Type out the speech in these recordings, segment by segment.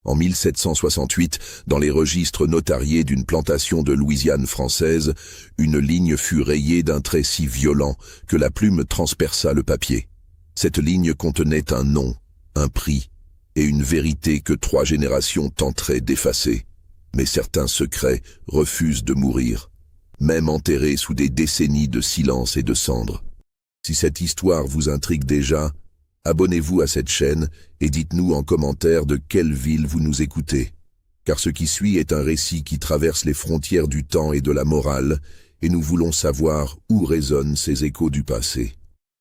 En 1768, dans les registres notariés d'une plantation de Louisiane française, une ligne fut rayée d'un trait si violent que la plume transperça le papier. Cette ligne contenait un nom, un prix et une vérité que 3 générations tenteraient d'effacer. Mais certains secrets refusent de mourir, même enterrés sous des décennies de silence et de cendres. Si cette histoire vous intrigue déjà, abonnez-vous à cette chaîne et dites-nous en commentaire de quelle ville vous nous écoutez. Car ce qui suit est un récit qui traverse les frontières du temps et de la morale, et nous voulons savoir où résonnent ces échos du passé.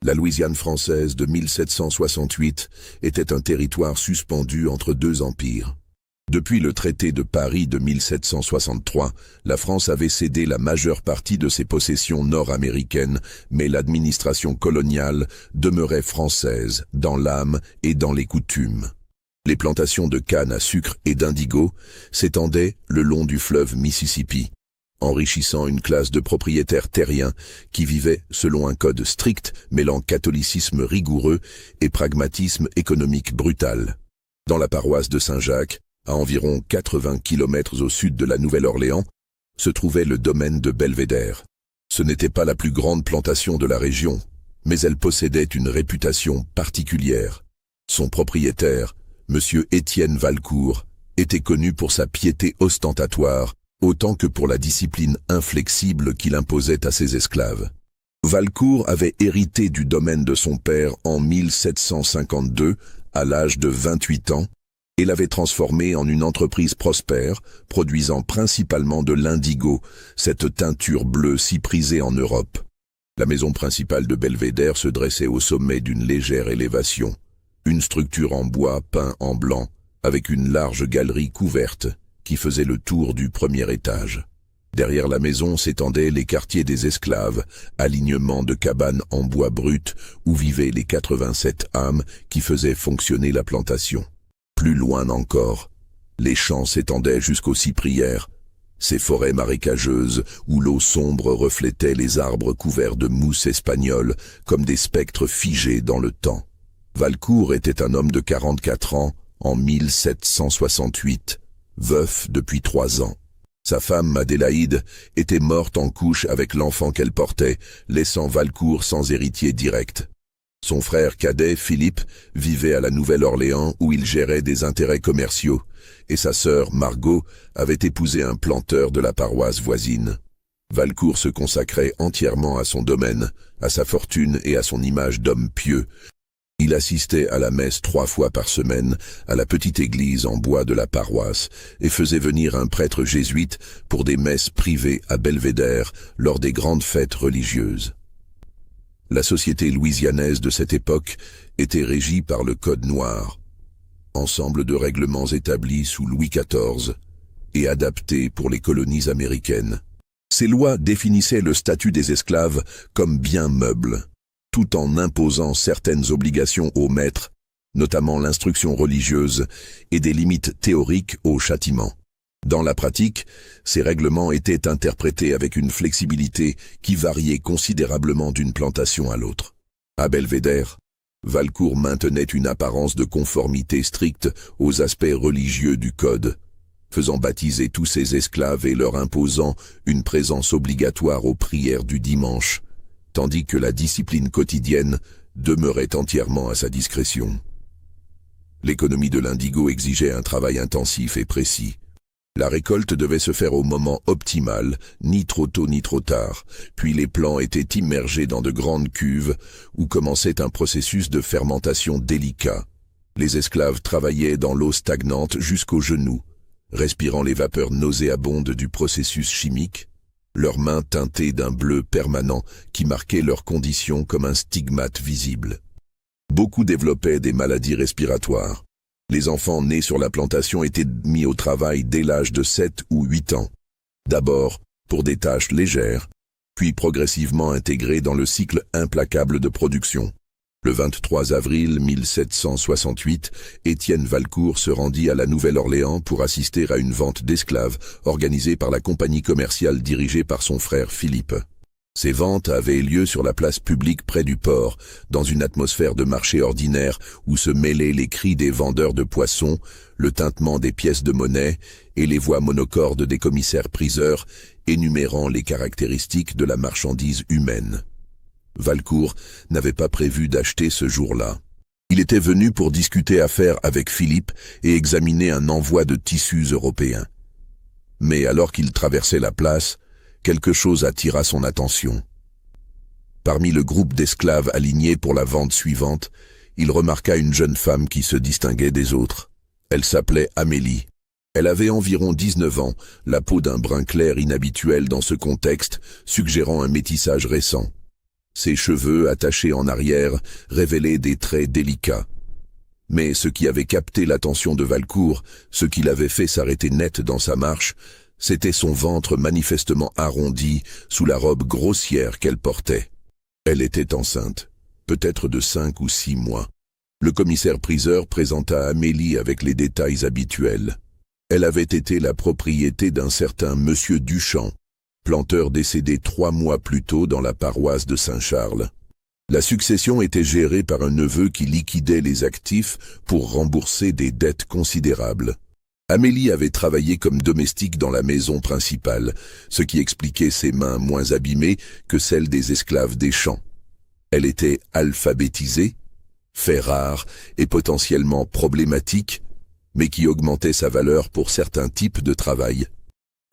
La Louisiane française de 1768 était un territoire suspendu entre 2 empires. Depuis le traité de Paris de 1763, la France avait cédé la majeure partie de ses possessions nord-américaines, mais l'administration coloniale demeurait française dans l'âme et dans les coutumes. Les plantations de canne à sucre et d'indigo s'étendaient le long du fleuve Mississippi, enrichissant une classe de propriétaires terriens qui vivaient selon un code strict mêlant catholicisme rigoureux et pragmatisme économique brutal. Dans la paroisse de Saint-Jacques, à environ 80 km au sud de la Nouvelle-Orléans, se trouvait le domaine de Belvédère. Ce n'était pas la plus grande plantation de la région, mais elle possédait une réputation particulière. Son propriétaire, M. Étienne Valcourt, était connu pour sa piété ostentatoire, autant que pour la discipline inflexible qu'il imposait à ses esclaves. Valcourt avait hérité du domaine de son père en 1752, à l'âge de 28 ans, et l'avait transformé en une entreprise prospère, produisant principalement de l'indigo, cette teinture bleue si prisée en Europe. La maison principale de Belvédère se dressait au sommet d'une légère élévation, une structure en bois peint en blanc, avec une large galerie couverte qui faisait le tour du premier étage. Derrière la maison s'étendaient les quartiers des esclaves, alignement de cabanes en bois brut où vivaient les 87 âmes qui faisaient fonctionner la plantation. Plus loin encore, les champs s'étendaient jusqu'aux cyprières, ces forêts marécageuses où l'eau sombre reflétait les arbres couverts de mousse espagnole comme des spectres figés dans le temps. Valcourt était un homme de 44 ans en 1768, veuf depuis 3 ans. Sa femme Adélaïde était morte en couche avec l'enfant qu'elle portait, laissant Valcourt sans héritier direct. Son frère cadet, Philippe, vivait à la Nouvelle-Orléans où il gérait des intérêts commerciaux, et sa sœur, Margot, avait épousé un planteur de la paroisse voisine. Valcourt se consacrait entièrement à son domaine, à sa fortune et à son image d'homme pieux. Il assistait à la messe 3 fois par semaine à la petite église en bois de la paroisse et faisait venir un prêtre jésuite pour des messes privées à Belvédère lors des grandes fêtes religieuses. La société louisianaise de cette époque était régie par le Code noir, ensemble de règlements établis sous Louis XIV et adaptés pour les colonies américaines. Ces lois définissaient le statut des esclaves comme biens meubles, tout en imposant certaines obligations aux maîtres, notamment l'instruction religieuse et des limites théoriques au châtiment. Dans la pratique, ces règlements étaient interprétés avec une flexibilité qui variait considérablement d'une plantation à l'autre. À Belvédère, Valcourt maintenait une apparence de conformité stricte aux aspects religieux du code, faisant baptiser tous ses esclaves et leur imposant une présence obligatoire aux prières du dimanche, tandis que la discipline quotidienne demeurait entièrement à sa discrétion. L'économie de l'indigo exigeait un travail intensif et précis. La récolte devait se faire au moment optimal, ni trop tôt ni trop tard, puis les plants étaient immergés dans de grandes cuves où commençait un processus de fermentation délicat. Les esclaves travaillaient dans l'eau stagnante jusqu'aux genoux, respirant les vapeurs nauséabondes du processus chimique, leurs mains teintées d'un bleu permanent qui marquait leurs conditions comme un stigmate visible. Beaucoup développaient des maladies respiratoires. Les enfants nés sur la plantation étaient mis au travail dès l'âge de 7 ou 8 ans. D'abord pour des tâches légères, puis progressivement intégrés dans le cycle implacable de production. Le 23 avril 1768, Étienne Valcourt se rendit à la Nouvelle-Orléans pour assister à une vente d'esclaves organisée par la compagnie commerciale dirigée par son frère Philippe. Ces ventes avaient lieu sur la place publique près du port, dans une atmosphère de marché ordinaire où se mêlaient les cris des vendeurs de poissons, le tintement des pièces de monnaie et les voix monocordes des commissaires-priseurs énumérant les caractéristiques de la marchandise humaine. Valcourt n'avait pas prévu d'acheter ce jour-là. Il était venu pour discuter affaires avec Philippe et examiner un envoi de tissus européens. Mais alors qu'il traversait la place, quelque chose attira son attention. Parmi le groupe d'esclaves alignés pour la vente suivante, il remarqua une jeune femme qui se distinguait des autres. Elle s'appelait Amélie. Elle avait environ 19 ans, la peau d'un brun clair inhabituel dans ce contexte, suggérant un métissage récent. Ses cheveux, attachés en arrière, révélaient des traits délicats. Mais ce qui avait capté l'attention de Valcourt, ce qui l'avait fait s'arrêter net dans sa marche, c'était son ventre manifestement arrondi sous la robe grossière qu'elle portait. Elle était enceinte, peut-être de 5 ou 6 mois. Le commissaire-priseur présenta Amélie avec les détails habituels. Elle avait été la propriété d'un certain monsieur Duchamp, planteur décédé 3 mois plus tôt dans la paroisse de Saint-Charles. La succession était gérée par un neveu qui liquidait les actifs pour rembourser des dettes considérables. Amélie avait travaillé comme domestique dans la maison principale, ce qui expliquait ses mains moins abîmées que celles des esclaves des champs. Elle était alphabétisée, fait rare et potentiellement problématique, mais qui augmentait sa valeur pour certains types de travail.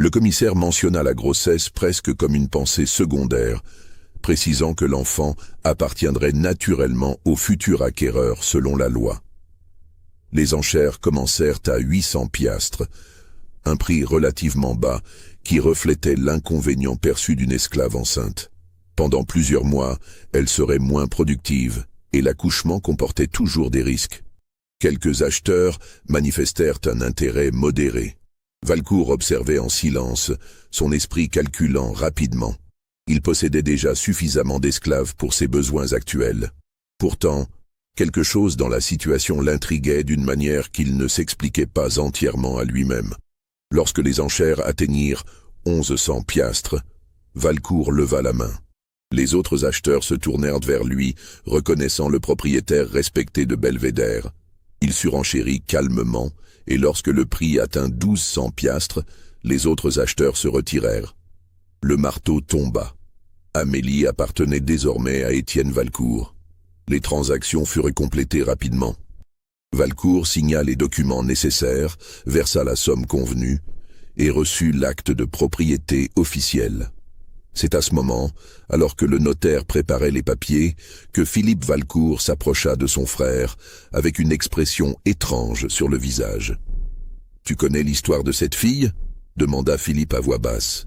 Le commissaire mentionna la grossesse presque comme une pensée secondaire, précisant que l'enfant appartiendrait naturellement au futur acquéreur selon la loi. Les enchères commencèrent à 800 piastres, un prix relativement bas qui reflétait l'inconvénient perçu d'une esclave enceinte. Pendant plusieurs mois, elle serait moins productive et l'accouchement comportait toujours des risques. Quelques acheteurs manifestèrent un intérêt modéré. Valcourt observait en silence, son esprit calculant rapidement. Il possédait déjà suffisamment d'esclaves pour ses besoins actuels. Pourtant, quelque chose dans la situation l'intriguait d'une manière qu'il ne s'expliquait pas entièrement à lui-même. Lorsque les enchères atteignirent 1100 piastres, Valcourt leva la main. Les autres acheteurs se tournèrent vers lui, reconnaissant le propriétaire respecté de Belvédère. Il surenchérit calmement, et lorsque le prix atteint 1200 piastres, les autres acheteurs se retirèrent. Le marteau tomba. Amélie appartenait désormais à Étienne Valcourt. Les transactions furent complétées rapidement. Valcourt signa les documents nécessaires, versa la somme convenue et reçut l'acte de propriété officiel. C'est à ce moment, alors que le notaire préparait les papiers, que Philippe Valcourt s'approcha de son frère avec une expression étrange sur le visage. « Tu connais l'histoire de cette fille ?» demanda Philippe à voix basse.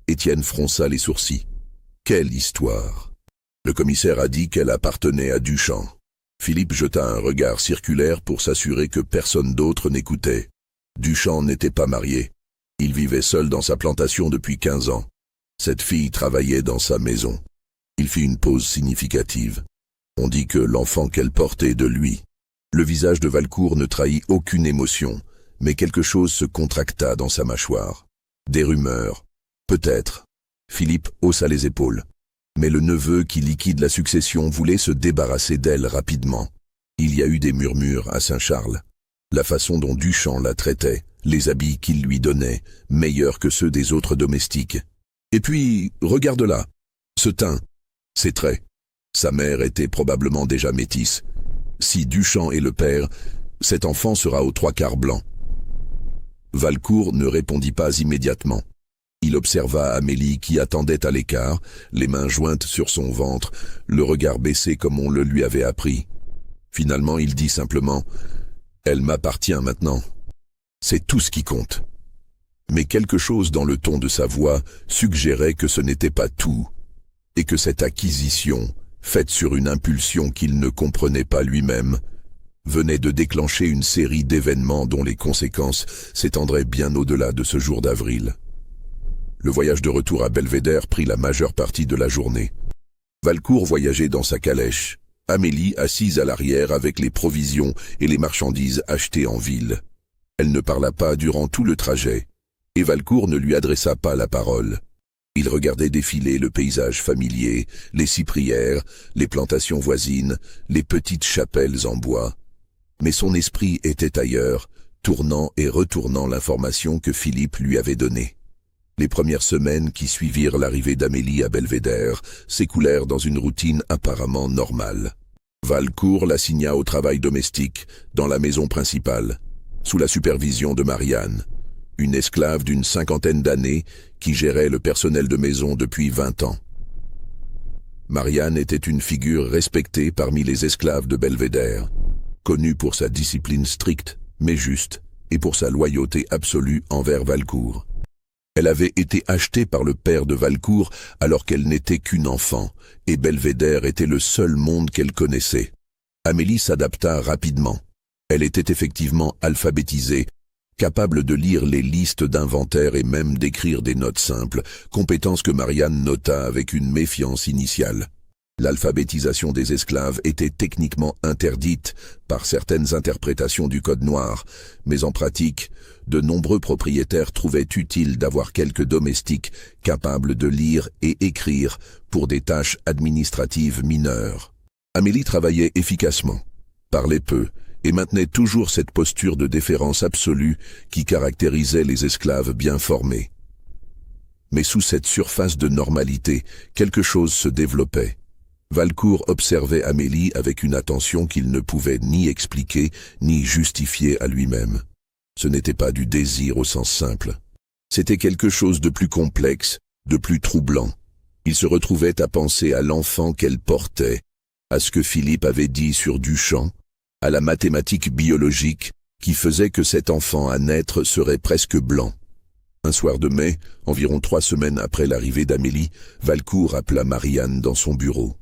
Étienne fronça les sourcils. « Quelle histoire ?» Le commissaire a dit qu'elle appartenait à Duchamp. Philippe jeta un regard circulaire pour s'assurer que personne d'autre n'écoutait. Duchamp n'était pas marié. Il vivait seul dans sa plantation depuis 15 ans. Cette fille travaillait dans sa maison. Il fit une pause significative. On dit que l'enfant qu'elle portait de lui. Le visage de Valcourt ne trahit aucune émotion, mais quelque chose se contracta dans sa mâchoire. Des rumeurs. Peut-être. Philippe haussa les épaules. Mais le neveu qui liquide la succession voulait se débarrasser d'elle rapidement. Il y a eu des murmures à Saint-Charles. La façon dont Duchamp la traitait, les habits qu'il lui donnait, meilleurs que ceux des autres domestiques. Et puis, regarde là, ce teint, ces traits. Sa mère était probablement déjà métisse. Si Duchamp est le père, cet enfant sera aux 3/4 blanc. Valcourt ne répondit pas immédiatement. Il observa Amélie qui attendait à l'écart, les mains jointes sur son ventre, le regard baissé comme on le lui avait appris. Finalement, il dit simplement « Elle m'appartient maintenant. C'est tout ce qui compte. » Mais quelque chose dans le ton de sa voix suggérait que ce n'était pas tout, et que cette acquisition, faite sur une impulsion qu'il ne comprenait pas lui-même, venait de déclencher une série d'événements dont les conséquences s'étendraient bien au-delà de ce jour d'avril. Le voyage de retour à Belvédère prit la majeure partie de la journée. Valcourt voyageait dans sa calèche, Amélie assise à l'arrière avec les provisions et les marchandises achetées en ville. Elle ne parla pas durant tout le trajet, et Valcourt ne lui adressa pas la parole. Il regardait défiler le paysage familier, les cyprières, les plantations voisines, les petites chapelles en bois. Mais son esprit était ailleurs, tournant et retournant l'information que Philippe lui avait donnée. Les premières semaines qui suivirent l'arrivée d'Amélie à Belvédère s'écoulèrent dans une routine apparemment normale. Valcourt l'assigna au travail domestique, dans la maison principale, sous la supervision de Marianne, une esclave d'une 50aine d'années qui gérait le personnel de maison depuis 20 ans. Marianne était une figure respectée parmi les esclaves de Belvédère, connue pour sa discipline stricte, mais juste, et pour sa loyauté absolue envers Valcourt. Elle avait été achetée par le père de Valcourt alors qu'elle n'était qu'une enfant, et Belvédère était le seul monde qu'elle connaissait. Amélie s'adapta rapidement. Elle était effectivement alphabétisée, capable de lire les listes d'inventaire et même d'écrire des notes simples, compétence que Marianne nota avec une méfiance initiale. L'alphabétisation des esclaves était techniquement interdite par certaines interprétations du Code noir, mais en pratique, de nombreux propriétaires trouvaient utile d'avoir quelques domestiques capables de lire et écrire pour des tâches administratives mineures. Amélie travaillait efficacement, parlait peu, et maintenait toujours cette posture de déférence absolue qui caractérisait les esclaves bien formés. Mais sous cette surface de normalité, quelque chose se développait. Valcourt observait Amélie avec une attention qu'il ne pouvait ni expliquer ni justifier à lui-même. Ce n'était pas du désir au sens simple. C'était quelque chose de plus complexe, de plus troublant. Il se retrouvait à penser à l'enfant qu'elle portait, à ce que Philippe avait dit sur Duchamp, à la mathématique biologique qui faisait que cet enfant à naître serait presque blanc. Un soir de mai, environ 3 semaines après l'arrivée d'Amélie, Valcourt appela Marianne dans son bureau.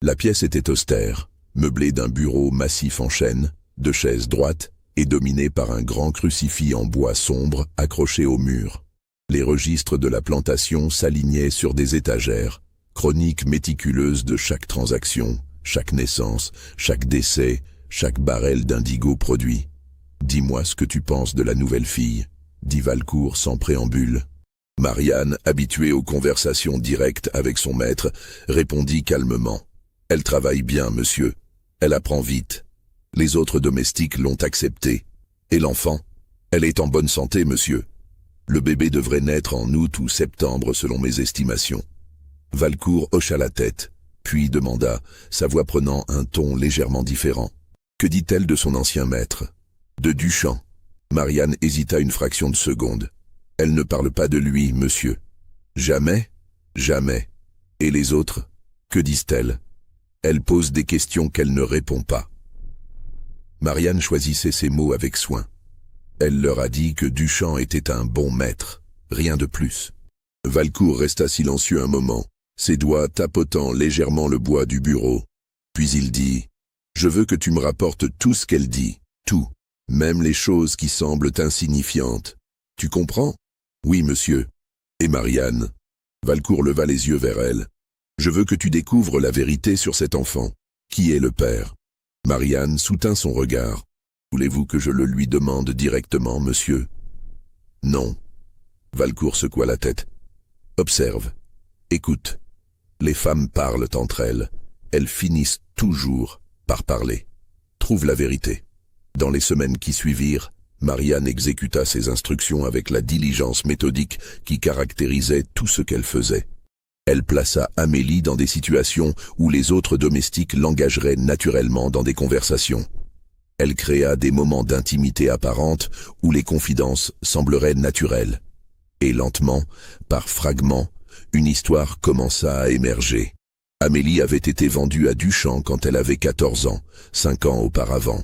La pièce était austère, meublée d'un bureau massif en chêne, de chaises droites et dominée par un grand crucifix en bois sombre accroché au mur. Les registres de la plantation s'alignaient sur des étagères, chroniques méticuleuses de chaque transaction, chaque naissance, chaque décès, chaque barrel d'indigo produit. « Dis-moi ce que tu penses de la nouvelle fille », dit Valcourt sans préambule. Marianne, habituée aux conversations directes avec son maître, répondit calmement. « Elle travaille bien, monsieur. Elle apprend vite. Les autres domestiques l'ont acceptée. Et l'enfant? Elle est en bonne santé, monsieur. Le bébé devrait naître en août ou septembre selon mes estimations. » Valcourt hocha la tête, puis demanda, sa voix prenant un ton légèrement différent. « Que dit-elle de son ancien maître? De Duchamp ?» Marianne hésita une fraction de seconde. « Elle ne parle pas de lui, monsieur. »« Jamais? Jamais. Et les autres? Que disent-elles? » Elle pose des questions qu'elle ne répond pas. Marianne choisissait ses mots avec soin. Elle leur a dit que Duchamp était un bon maître, rien de plus. Valcourt resta silencieux un moment, ses doigts tapotant légèrement le bois du bureau. Puis il dit « Je veux que tu me rapportes tout ce qu'elle dit, tout, même les choses qui semblent insignifiantes. Tu comprends? » « Oui, monsieur. » Et Marianne? Valcourt leva les yeux vers elle. « Je veux que tu découvres la vérité sur cet enfant. Qui est le père? » Marianne soutint son regard. « Voulez-vous que je le lui demande directement, monsieur? » « Non. » Valcourt secoua la tête. « Observe. Écoute. Les femmes parlent entre elles. Elles finissent toujours par parler. Trouve la vérité. » Dans les semaines qui suivirent, Marianne exécuta ses instructions avec la diligence méthodique qui caractérisait tout ce qu'elle faisait. Elle plaça Amélie dans des situations où les autres domestiques l'engageraient naturellement dans des conversations. Elle créa des moments d'intimité apparente où les confidences sembleraient naturelles. Et lentement, par fragments, une histoire commença à émerger. Amélie avait été vendue à Duchamp quand elle avait 14 ans, 5 ans auparavant.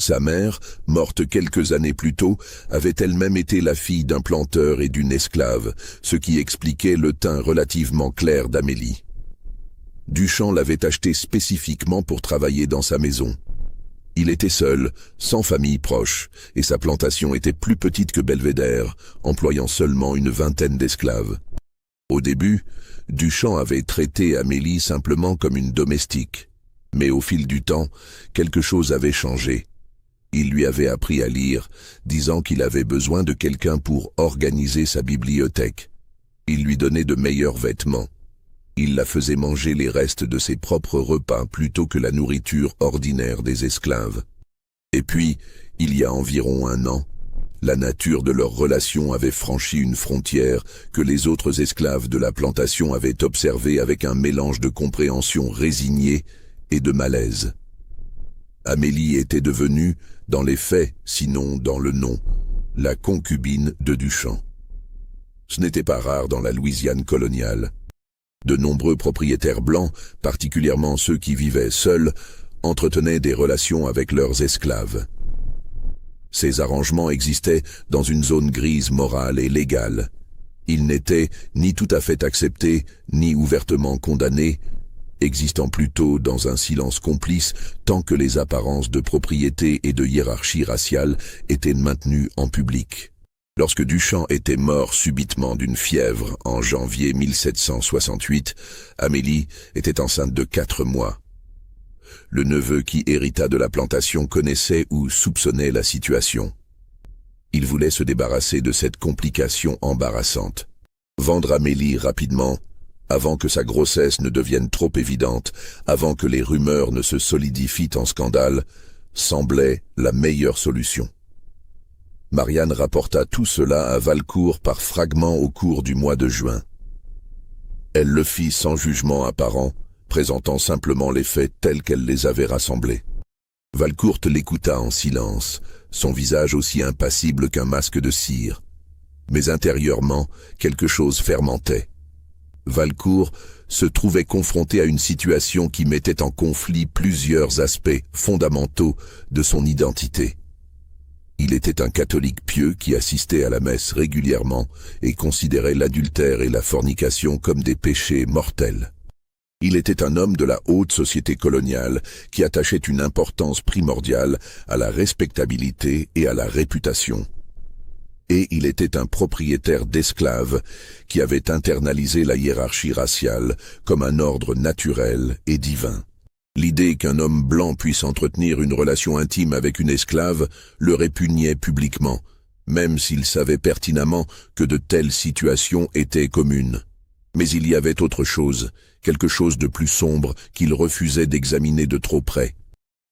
Sa mère, morte quelques années plus tôt, avait elle-même été la fille d'un planteur et d'une esclave, ce qui expliquait le teint relativement clair d'Amélie. Duchamp l'avait achetée spécifiquement pour travailler dans sa maison. Il était seul, sans famille proche, et sa plantation était plus petite que Belvédère, employant seulement une 20aine d'esclaves. Au début, Duchamp avait traité Amélie simplement comme une domestique. Mais au fil du temps, quelque chose avait changé. Il lui avait appris à lire, disant qu'il avait besoin de quelqu'un pour organiser sa bibliothèque. Il lui donnait de meilleurs vêtements. Il la faisait manger les restes de ses propres repas plutôt que la nourriture ordinaire des esclaves. Et puis, il y a environ 1 an, la nature de leur relation avait franchi une frontière que les autres esclaves de la plantation avaient observée avec un mélange de compréhension résignée et de malaise. Amélie était devenue, dans les faits, sinon dans le nom, la concubine de Duchamp. Ce n'était pas rare dans la Louisiane coloniale. De nombreux propriétaires blancs, particulièrement ceux qui vivaient seuls, entretenaient des relations avec leurs esclaves. Ces arrangements existaient dans une zone grise morale et légale. Ils n'étaient ni tout à fait acceptés, ni ouvertement condamnés, existant plutôt dans un silence complice tant que les apparences de propriété et de hiérarchie raciale étaient maintenues en public. Lorsque Duchamp était mort subitement d'une fièvre en janvier 1768, Amélie était enceinte de 4 mois. Le neveu qui hérita de la plantation connaissait ou soupçonnait la situation. Il voulait se débarrasser de cette complication embarrassante. Vendre Amélie rapidement, avant que sa grossesse ne devienne trop évidente, avant que les rumeurs ne se solidifient en scandale, semblait la meilleure solution. Marianne rapporta tout cela à Valcourt par fragments au cours du mois de juin. Elle le fit sans jugement apparent, présentant simplement les faits tels qu'elle les avait rassemblés. Valcourt l'écouta en silence, son visage aussi impassible qu'un masque de cire. Mais intérieurement, quelque chose fermentait. Valcourt se trouvait confronté à une situation qui mettait en conflit plusieurs aspects fondamentaux de son identité. Il était un catholique pieux qui assistait à la messe régulièrement et considérait l'adultère et la fornication comme des péchés mortels. Il était un homme de la haute société coloniale qui attachait une importance primordiale à la respectabilité et à la réputation. Et il était un propriétaire d'esclaves qui avait internalisé la hiérarchie raciale comme un ordre naturel et divin. L'idée qu'un homme blanc puisse entretenir une relation intime avec une esclave le répugnait publiquement, même s'il savait pertinemment que de telles situations étaient communes. Mais il y avait autre chose, quelque chose de plus sombre qu'il refusait d'examiner de trop près.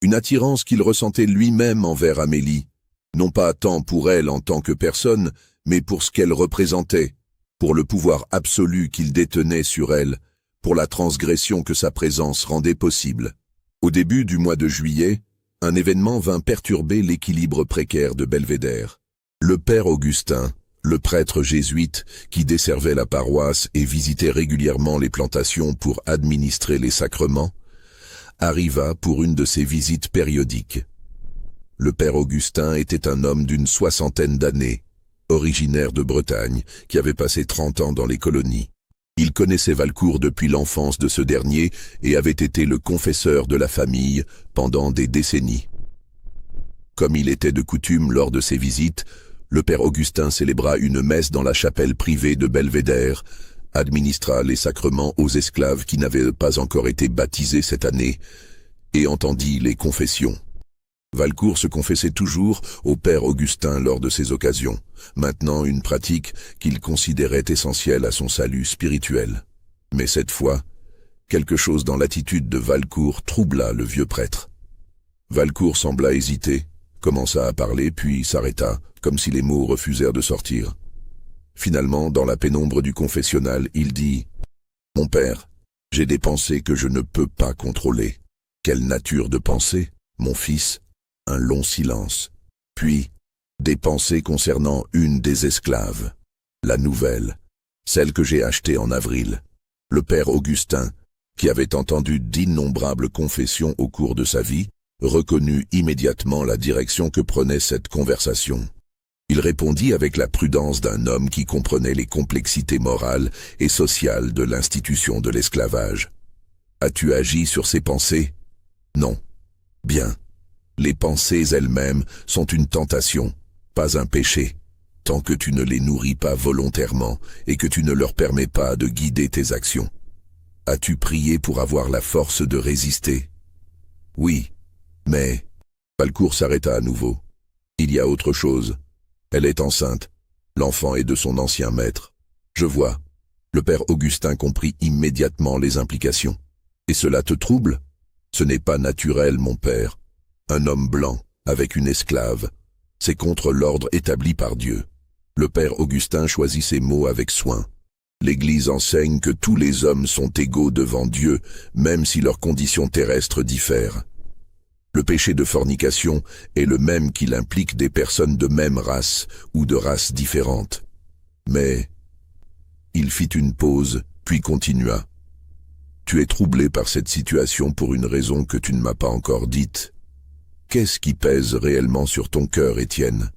Une attirance qu'il ressentait lui-même envers Amélie, non pas tant pour elle en tant que personne, mais pour ce qu'elle représentait, pour le pouvoir absolu qu'il détenait sur elle, pour la transgression que sa présence rendait possible. Au début du mois de juillet, un événement vint perturber l'équilibre précaire de Belvédère. Le père Augustin, le prêtre jésuite qui desservait la paroisse et visitait régulièrement les plantations pour administrer les sacrements, arriva pour une de ses visites périodiques. Le père Augustin était un homme d'une 60aine d'années, originaire de Bretagne, qui avait passé 30 ans dans les colonies. Il connaissait Valcourt depuis l'enfance de ce dernier et avait été le confesseur de la famille pendant des décennies. Comme il était de coutume lors de ses visites, le père Augustin célébra une messe dans la chapelle privée de Belvédère, administra les sacrements aux esclaves qui n'avaient pas encore été baptisés cette année et entendit les confessions. Valcourt se confessait toujours au père Augustin lors de ces occasions, maintenant une pratique qu'il considérait essentielle à son salut spirituel. Mais cette fois, quelque chose dans l'attitude de Valcourt troubla le vieux prêtre. Valcourt sembla hésiter, commença à parler puis s'arrêta, comme si les mots refusèrent de sortir. Finalement, dans la pénombre du confessionnal, il dit « Mon père, j'ai des pensées que je ne peux pas contrôler. Quelle nature de pensée, mon fils ?» Un long silence. Puis, des pensées concernant une des esclaves. La nouvelle, celle que j'ai achetée en avril. Le père Augustin, qui avait entendu d'innombrables confessions au cours de sa vie, reconnut immédiatement la direction que prenait cette conversation. Il répondit avec la prudence d'un homme qui comprenait les complexités morales et sociales de l'institution de l'esclavage. « As-tu agi sur ces pensées ? » « Non. » « Bien. Les pensées elles-mêmes sont une tentation, pas un péché, tant que tu ne les nourris pas volontairement et que tu ne leur permets pas de guider tes actions. As-tu prié pour avoir la force de résister ? Oui, mais... Valcourt s'arrêta à nouveau. Il y a autre chose. Elle est enceinte. L'enfant est de son ancien maître. Je vois. Le père Augustin comprit immédiatement les implications. « Et cela te trouble ? Ce n'est pas naturel, mon père. Un homme blanc, avec une esclave, c'est contre l'ordre établi par Dieu. » Le père Augustin choisit ses mots avec soin. L'Église enseigne que tous les hommes sont égaux devant Dieu, même si leurs conditions terrestres diffèrent. Le péché de fornication est le même qu'il implique des personnes de même race ou de races différentes. Mais il fit une pause, puis continua. « Tu es troublé par cette situation pour une raison que tu ne m'as pas encore dite. Qu'est-ce qui pèse réellement sur ton cœur, Étienne ?»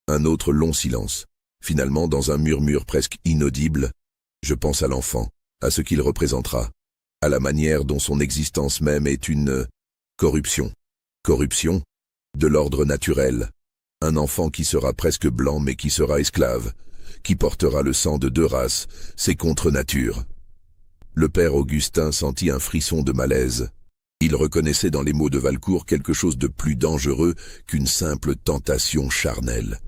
Un autre long silence. Finalement, dans un murmure presque inaudible, « Je pense à l'enfant, à ce qu'il représentera, à la manière dont son existence même est une corruption. Corruption de l'ordre naturel. Un enfant qui sera presque blanc mais qui sera esclave, qui portera le sang de deux races, c'est contre nature. » Le père Augustin sentit un frisson de malaise. Il reconnaissait dans les mots de Valcourt quelque chose de plus dangereux qu'une simple tentation charnelle.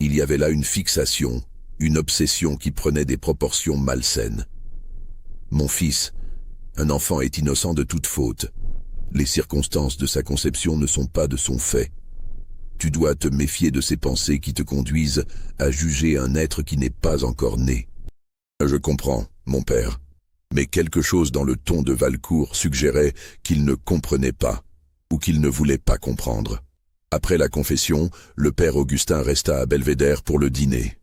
Il y avait là une fixation, une obsession qui prenait des proportions malsaines. « Mon fils, un enfant est innocent de toute faute. Les circonstances de sa conception ne sont pas de son fait. Tu dois te méfier de ces pensées qui te conduisent à juger un être qui n'est pas encore né. » « Je comprends, mon père. » Mais quelque chose dans le ton de Valcourt suggérait qu'il ne comprenait pas, ou qu'il ne voulait pas comprendre. Après la confession, le père Augustin resta à Belvédère pour le dîner.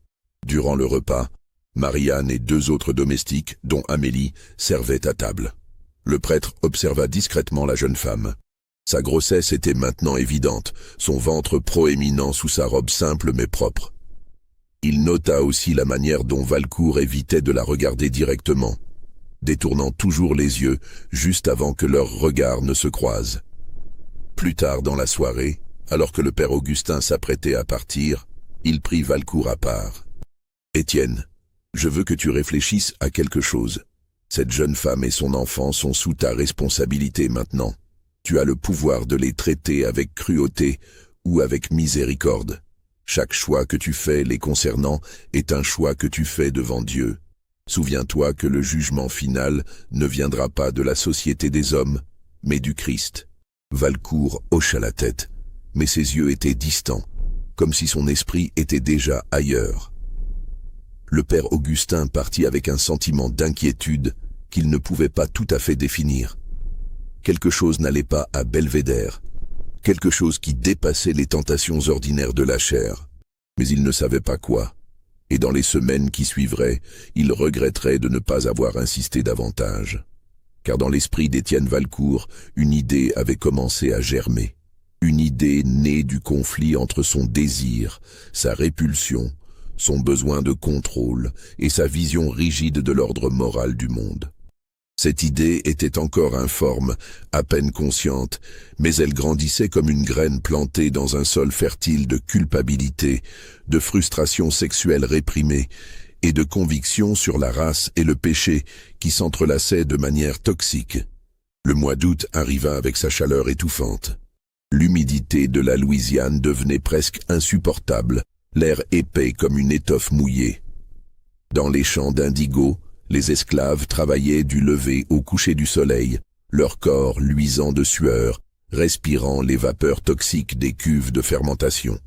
Durant le repas, Marianne et deux autres domestiques, dont Amélie, servaient à table. Le prêtre observa discrètement la jeune femme. Sa grossesse était maintenant évidente, son ventre proéminent sous sa robe simple mais propre. Il nota aussi la manière dont Valcourt évitait de la regarder directement, détournant toujours les yeux juste avant que leurs regards ne se croisent. Plus tard dans la soirée, alors que le père Augustin s'apprêtait à partir, il prit Valcourt à part. « Étienne, je veux que tu réfléchisses à quelque chose. Cette jeune femme et son enfant sont sous ta responsabilité maintenant. Tu as le pouvoir de les traiter avec cruauté ou avec miséricorde. Chaque choix que tu fais les concernant est un choix que tu fais devant Dieu. Souviens-toi que le jugement final ne viendra pas de la société des hommes, mais du Christ. » Valcourt hocha la tête, mais ses yeux étaient distants, comme si son esprit était déjà ailleurs. Le père Augustin partit avec un sentiment d'inquiétude qu'il ne pouvait pas tout à fait définir. Quelque chose n'allait pas à Belvédère, quelque chose qui dépassait les tentations ordinaires de la chair, mais il ne savait pas quoi. Et dans les semaines qui suivraient, il regretterait de ne pas avoir insisté davantage. Car dans l'esprit d'Étienne Valcourt, une idée avait commencé à germer. Une idée née du conflit entre son désir, sa répulsion, son besoin de contrôle et sa vision rigide de l'ordre moral du monde. Cette idée était encore informe, à peine consciente, mais elle grandissait comme une graine plantée dans un sol fertile de culpabilité, de frustration sexuelle réprimée et de conviction sur la race et le péché qui s'entrelaçaient de manière toxique. Le mois d'août arriva avec sa chaleur étouffante. L'humidité de la Louisiane devenait presque insupportable, l'air épais comme une étoffe mouillée. Dans les champs d'indigo, les esclaves travaillaient du lever au coucher du soleil, leur corps luisant de sueur, respirant les vapeurs toxiques des cuves de fermentation.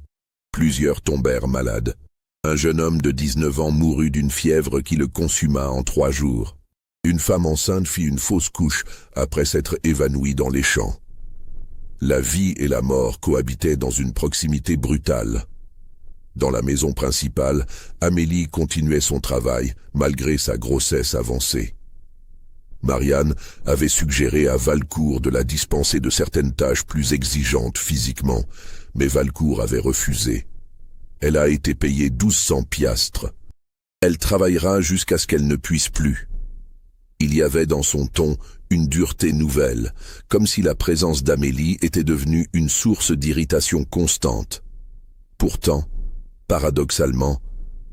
Plusieurs tombèrent malades. Un jeune homme de 19 ans mourut d'une fièvre qui le consuma en 3 jours. Une femme enceinte fit une fausse couche après s'être évanouie dans les champs. La vie et la mort cohabitaient dans une proximité brutale. Dans la maison principale, Amélie continuait son travail, malgré sa grossesse avancée. Marianne avait suggéré à Valcourt de la dispenser de certaines tâches plus exigeantes physiquement, mais Valcourt avait refusé. Elle a été payée 1200 piastres. Elle travaillera jusqu'à ce qu'elle ne puisse plus. Il y avait dans son ton une dureté nouvelle, comme si la présence d'Amélie était devenue une source d'irritation constante. Pourtant, paradoxalement,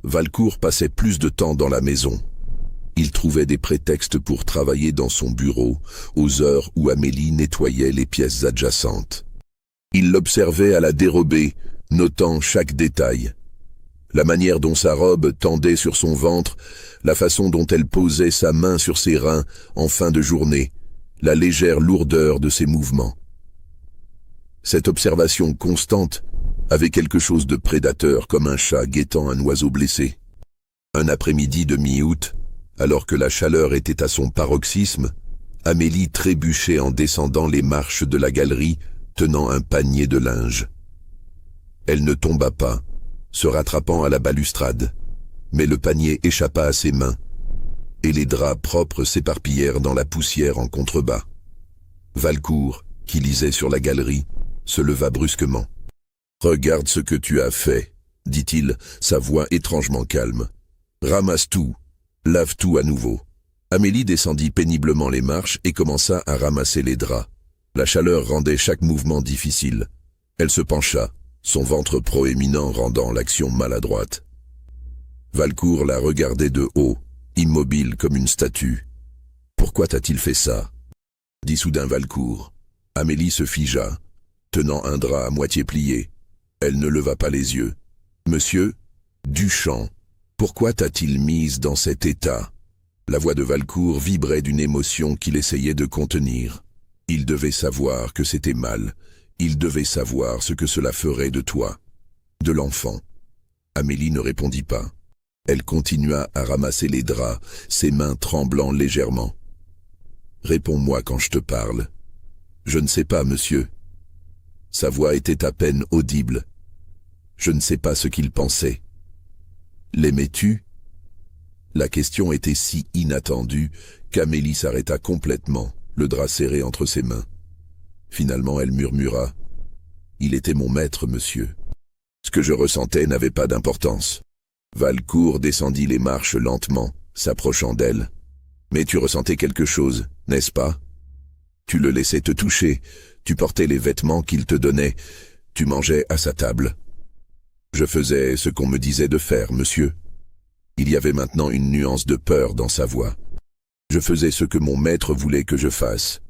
Valcourt passait plus de temps dans la maison. Il trouvait des prétextes pour travailler dans son bureau, aux heures où Amélie nettoyait les pièces adjacentes. Il l'observait à la dérobée, notant chaque détail. La manière dont sa robe tendait sur son ventre, la façon dont elle posait sa main sur ses reins en fin de journée, la légère lourdeur de ses mouvements. Cette observation constante avait quelque chose de prédateur comme un chat guettant un oiseau blessé. Un après-midi de mi-août, alors que la chaleur était à son paroxysme, Amélie trébuchait en descendant les marches de la galerie, tenant un panier de linge. Elle ne tomba pas, se rattrapant à la balustrade, mais le panier échappa à ses mains, et les draps propres s'éparpillèrent dans la poussière en contrebas. Valcourt, qui lisait sur la galerie, se leva brusquement. « Regarde ce que tu as fait, » dit-il, sa voix étrangement calme. « Ramasse tout, lave tout à nouveau. » Amélie descendit péniblement les marches et commença à ramasser les draps. La chaleur rendait chaque mouvement difficile. Elle se pencha, son ventre proéminent rendant l'action maladroite. Valcourt la regardait de haut, immobile comme une statue. « Pourquoi t'as-t-il fait ça ?» dit soudain Valcourt. Amélie se figea, tenant un drap à moitié plié. Elle ne leva pas les yeux. « Monsieur Duchamp, pourquoi t'a-t-il mise dans cet état ?» La voix de Valcourt vibrait d'une émotion qu'il essayait de contenir. Il devait savoir que c'était mal. Il devait savoir ce que cela ferait de toi, de l'enfant. Amélie ne répondit pas. Elle continua à ramasser les draps, ses mains tremblant légèrement. « Réponds-moi quand je te parle. »« Je ne sais pas, monsieur. » Sa voix était à peine audible. Je ne sais pas ce qu'il pensait. « L'aimais-tu » La question était si inattendue qu'Amélie s'arrêta complètement, le drap serré entre ses mains. Finalement, elle murmura « Il était mon maître, monsieur. » Ce que je ressentais n'avait pas d'importance. Valcourt descendit les marches lentement, s'approchant d'elle. « Mais tu ressentais quelque chose, n'est-ce pas? Tu le laissais te toucher, tu portais les vêtements qu'il te donnait, tu mangeais à sa table. » Je faisais ce qu'on me disait de faire, monsieur. Il y avait maintenant une nuance de peur dans sa voix. Je faisais ce que mon maître voulait que je fasse.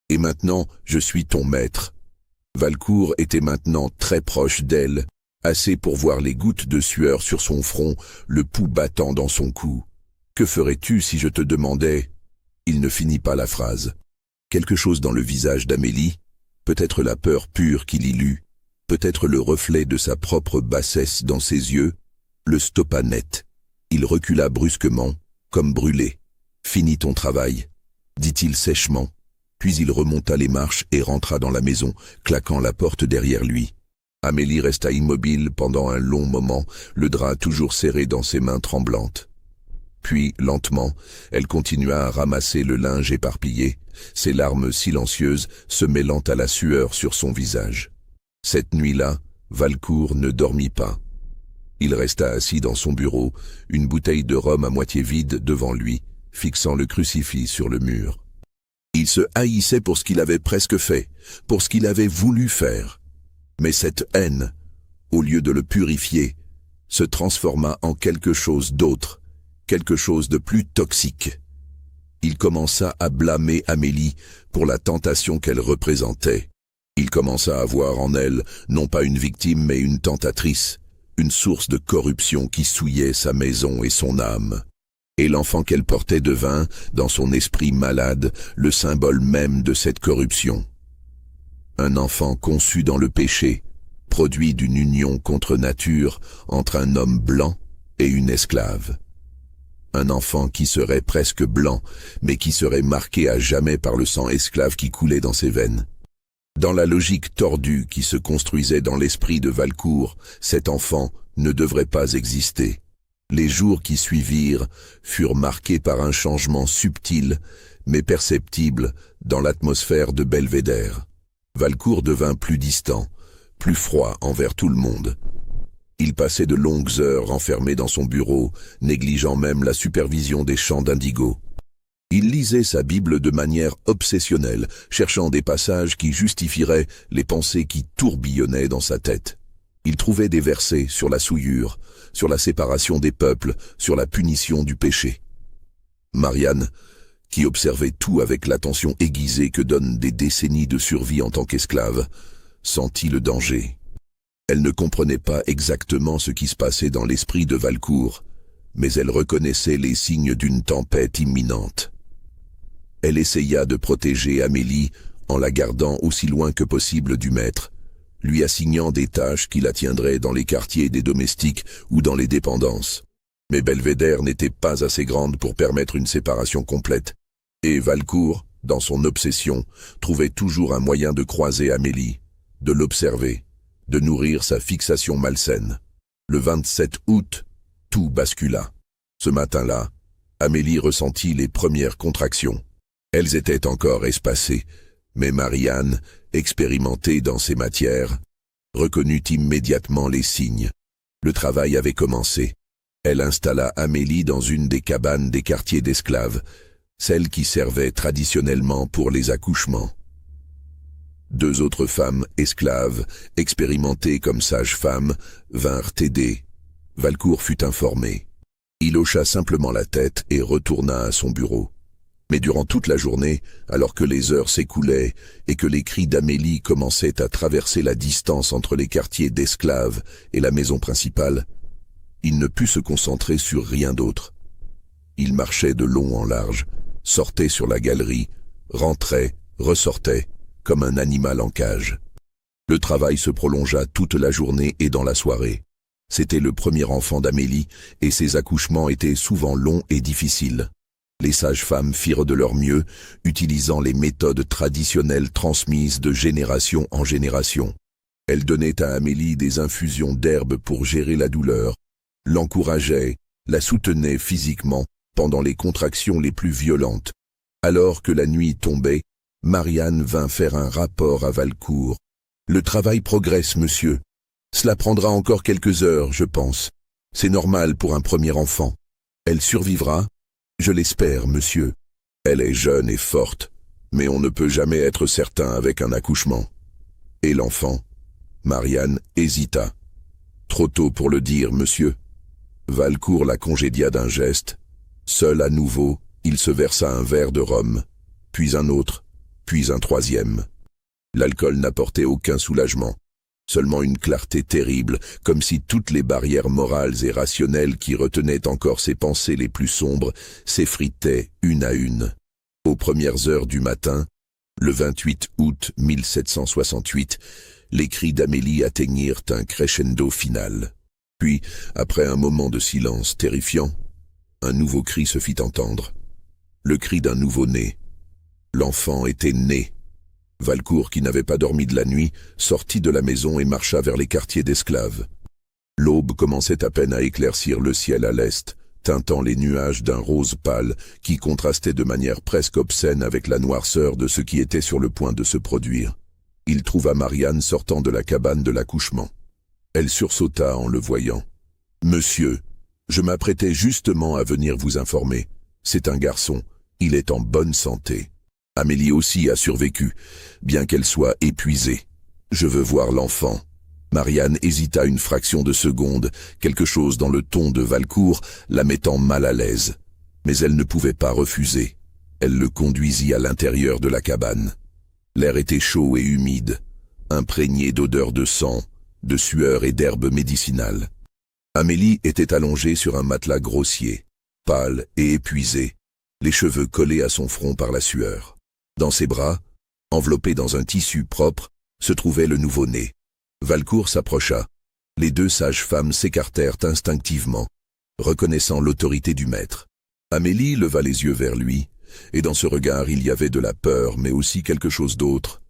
Et maintenant, je suis ton maître. Valcourt était maintenant très proche d'elle, assez pour voir les gouttes de sueur sur son front, le pouls battant dans son cou. « Que ferais-tu si je te demandais ?» Il ne finit pas la phrase. Quelque chose dans le visage d'Amélie, peut-être la peur pure qu'il y lut, peut-être le reflet de sa propre bassesse dans ses yeux, le stoppa net. Il recula brusquement, comme brûlé. « Finis ton travail », dit-il sèchement. Puis il remonta les marches et rentra dans la maison, claquant la porte derrière lui. Amélie resta immobile pendant un long moment, le drap toujours serré dans ses mains tremblantes. Puis, lentement, elle continua à ramasser le linge éparpillé, ses larmes silencieuses se mêlant à la sueur sur son visage. Cette nuit-là, Valcourt ne dormit pas. Il resta assis dans son bureau, une bouteille de rhum à moitié vide devant lui, fixant le crucifix sur le mur. Il se haïssait pour ce qu'il avait presque fait, pour ce qu'il avait voulu faire. Mais cette haine, au lieu de le purifier, se transforma en quelque chose d'autre, quelque chose de plus toxique. Il commença à blâmer Amélie pour la tentation qu'elle représentait. Il commença à voir en elle non pas une victime mais une tentatrice, une source de corruption qui souillait sa maison et son âme. Et l'enfant qu'elle portait devint, dans son esprit malade, le symbole même de cette corruption. Un enfant conçu dans le péché, produit d'une union contre nature entre un homme blanc et une esclave. Un enfant qui serait presque blanc, mais qui serait marqué à jamais par le sang esclave qui coulait dans ses veines. Dans la logique tordue qui se construisait dans l'esprit de Valcourt, cet enfant ne devrait pas exister. Les jours qui suivirent furent marqués par un changement subtil, mais perceptible, dans l'atmosphère de Belvédère. Valcourt devint plus distant, plus froid envers tout le monde. Il passait de longues heures enfermé dans son bureau, négligeant même la supervision des champs d'indigo. Il lisait sa Bible de manière obsessionnelle, cherchant des passages qui justifieraient les pensées qui tourbillonnaient dans sa tête. Il trouvait des versets sur la souillure, sur la séparation des peuples, sur la punition du péché. Marianne, qui observait tout avec l'attention aiguisée que donnent des décennies de survie en tant qu'esclave, sentit le danger. Elle ne comprenait pas exactement ce qui se passait dans l'esprit de Valcourt, mais elle reconnaissait les signes d'une tempête imminente. Elle essaya de protéger Amélie en la gardant aussi loin que possible du maître, lui assignant des tâches qui la tiendraient dans les quartiers des domestiques ou dans les dépendances. Mais Belvédère n'était pas assez grande pour permettre une séparation complète, et Valcourt, dans son obsession, trouvait toujours un moyen de croiser Amélie, de l'observer, de nourrir sa fixation malsaine. Le 27 août, tout bascula. Ce matin-là, Amélie ressentit les premières contractions. Elles étaient encore espacées, mais Marianne, expérimentée dans ces matières, reconnut immédiatement les signes. Le travail avait commencé. Elle installa Amélie dans une des cabanes des quartiers d'esclaves, celle qui servait traditionnellement pour les accouchements. 2 autres femmes esclaves, expérimentées comme sages-femmes, vinrent aider. Valcourt fut informé. Il hocha simplement la tête et retourna à son bureau. Mais durant toute la journée, alors que les heures s'écoulaient et que les cris d'Amélie commençaient à traverser la distance entre les quartiers d'esclaves et la maison principale, il ne put se concentrer sur rien d'autre. Il marchait de long en large, sortait sur la galerie, rentrait, ressortait, comme un animal en cage. Le travail se prolongea toute la journée et dans la soirée. C'était le premier enfant d'Amélie et ses accouchements étaient souvent longs et difficiles. Les sages-femmes firent de leur mieux, utilisant les méthodes traditionnelles transmises de génération en génération. Elles donnaient à Amélie des infusions d'herbes pour gérer la douleur, l'encourageaient, la soutenaient physiquement pendant les contractions les plus violentes. Alors que la nuit tombait, Marianne vint faire un rapport à Valcourt. « Le travail progresse, monsieur. Cela prendra encore quelques heures, je pense. C'est normal pour un premier enfant. Elle survivra ? Je l'espère, monsieur. Elle est jeune et forte, mais on ne peut jamais être certain avec un accouchement. Et l'enfant ? Marianne hésita. Trop tôt pour le dire, monsieur. Valcourt la congédia d'un geste. Seul à nouveau, il se versa un verre de rhum, puis un autre, puis un troisième. L'alcool n'apportait aucun soulagement, seulement une clarté terrible, comme si toutes les barrières morales et rationnelles qui retenaient encore ses pensées les plus sombres s'effritaient une à une. Aux premières heures du matin, le 28 août 1768, les cris d'Amélie atteignirent un crescendo final. Puis, après un moment de silence terrifiant, un nouveau cri se fit entendre. Le cri d'un nouveau-né. L'enfant était né. Valcourt, qui n'avait pas dormi de la nuit, sortit de la maison et marcha vers les quartiers d'esclaves. L'aube commençait à peine à éclaircir le ciel à l'est, teintant les nuages d'un rose pâle qui contrastait de manière presque obscène avec la noirceur de ce qui était sur le point de se produire. Il trouva Marianne sortant de la cabane de l'accouchement. Elle sursauta en le voyant. « Monsieur, je m'apprêtais justement à venir vous informer. C'est un garçon, il est en bonne santé. » Amélie aussi a survécu, bien qu'elle soit épuisée. « Je veux voir l'enfant. » Marianne hésita une fraction de seconde, quelque chose dans le ton de Valcourt la mettant mal à l'aise. Mais elle ne pouvait pas refuser. Elle le conduisit à l'intérieur de la cabane. L'air était chaud et humide, imprégné d'odeurs de sang, de sueur et d'herbes médicinales. Amélie était allongée sur un matelas grossier, pâle et épuisée, les cheveux collés à son front par la sueur. Dans ses bras, enveloppé dans un tissu propre, se trouvait le nouveau-né. Valcourt s'approcha. Les 2 sages-femmes s'écartèrent instinctivement, reconnaissant l'autorité du maître. Amélie leva les yeux vers lui, et dans ce regard il y avait de la peur, mais aussi quelque chose d'autre.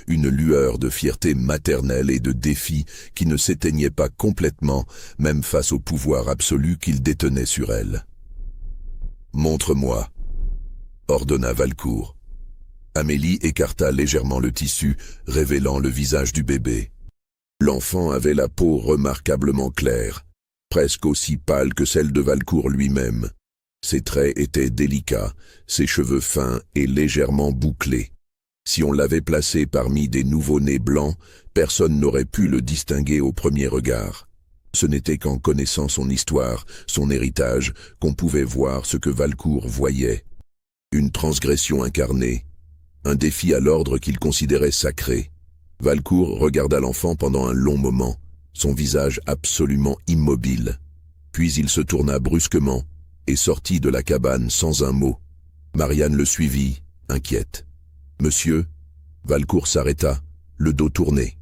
Une lueur de fierté maternelle et de défi qui ne s'éteignait pas complètement, même face au pouvoir absolu qu'il détenait sur elle. « Montre-moi », ordonna Valcourt. Amélie écarta légèrement le tissu, révélant le visage du bébé. L'enfant avait la peau remarquablement claire, presque aussi pâle que celle de Valcourt lui-même. Ses traits étaient délicats, ses cheveux fins et légèrement bouclés. Si on l'avait placé parmi des nouveau-nés blancs, personne n'aurait pu le distinguer au premier regard. Ce n'était qu'en connaissant son histoire, son héritage, qu'on pouvait voir ce que Valcourt voyait. Une transgression incarnée, un défi à l'ordre qu'il considérait sacré. Valcourt regarda l'enfant pendant un long moment, son visage absolument immobile. Puis il se tourna brusquement et sortit de la cabane sans un mot. Marianne le suivit, inquiète. « Monsieur ?» Valcourt s'arrêta, le dos tourné.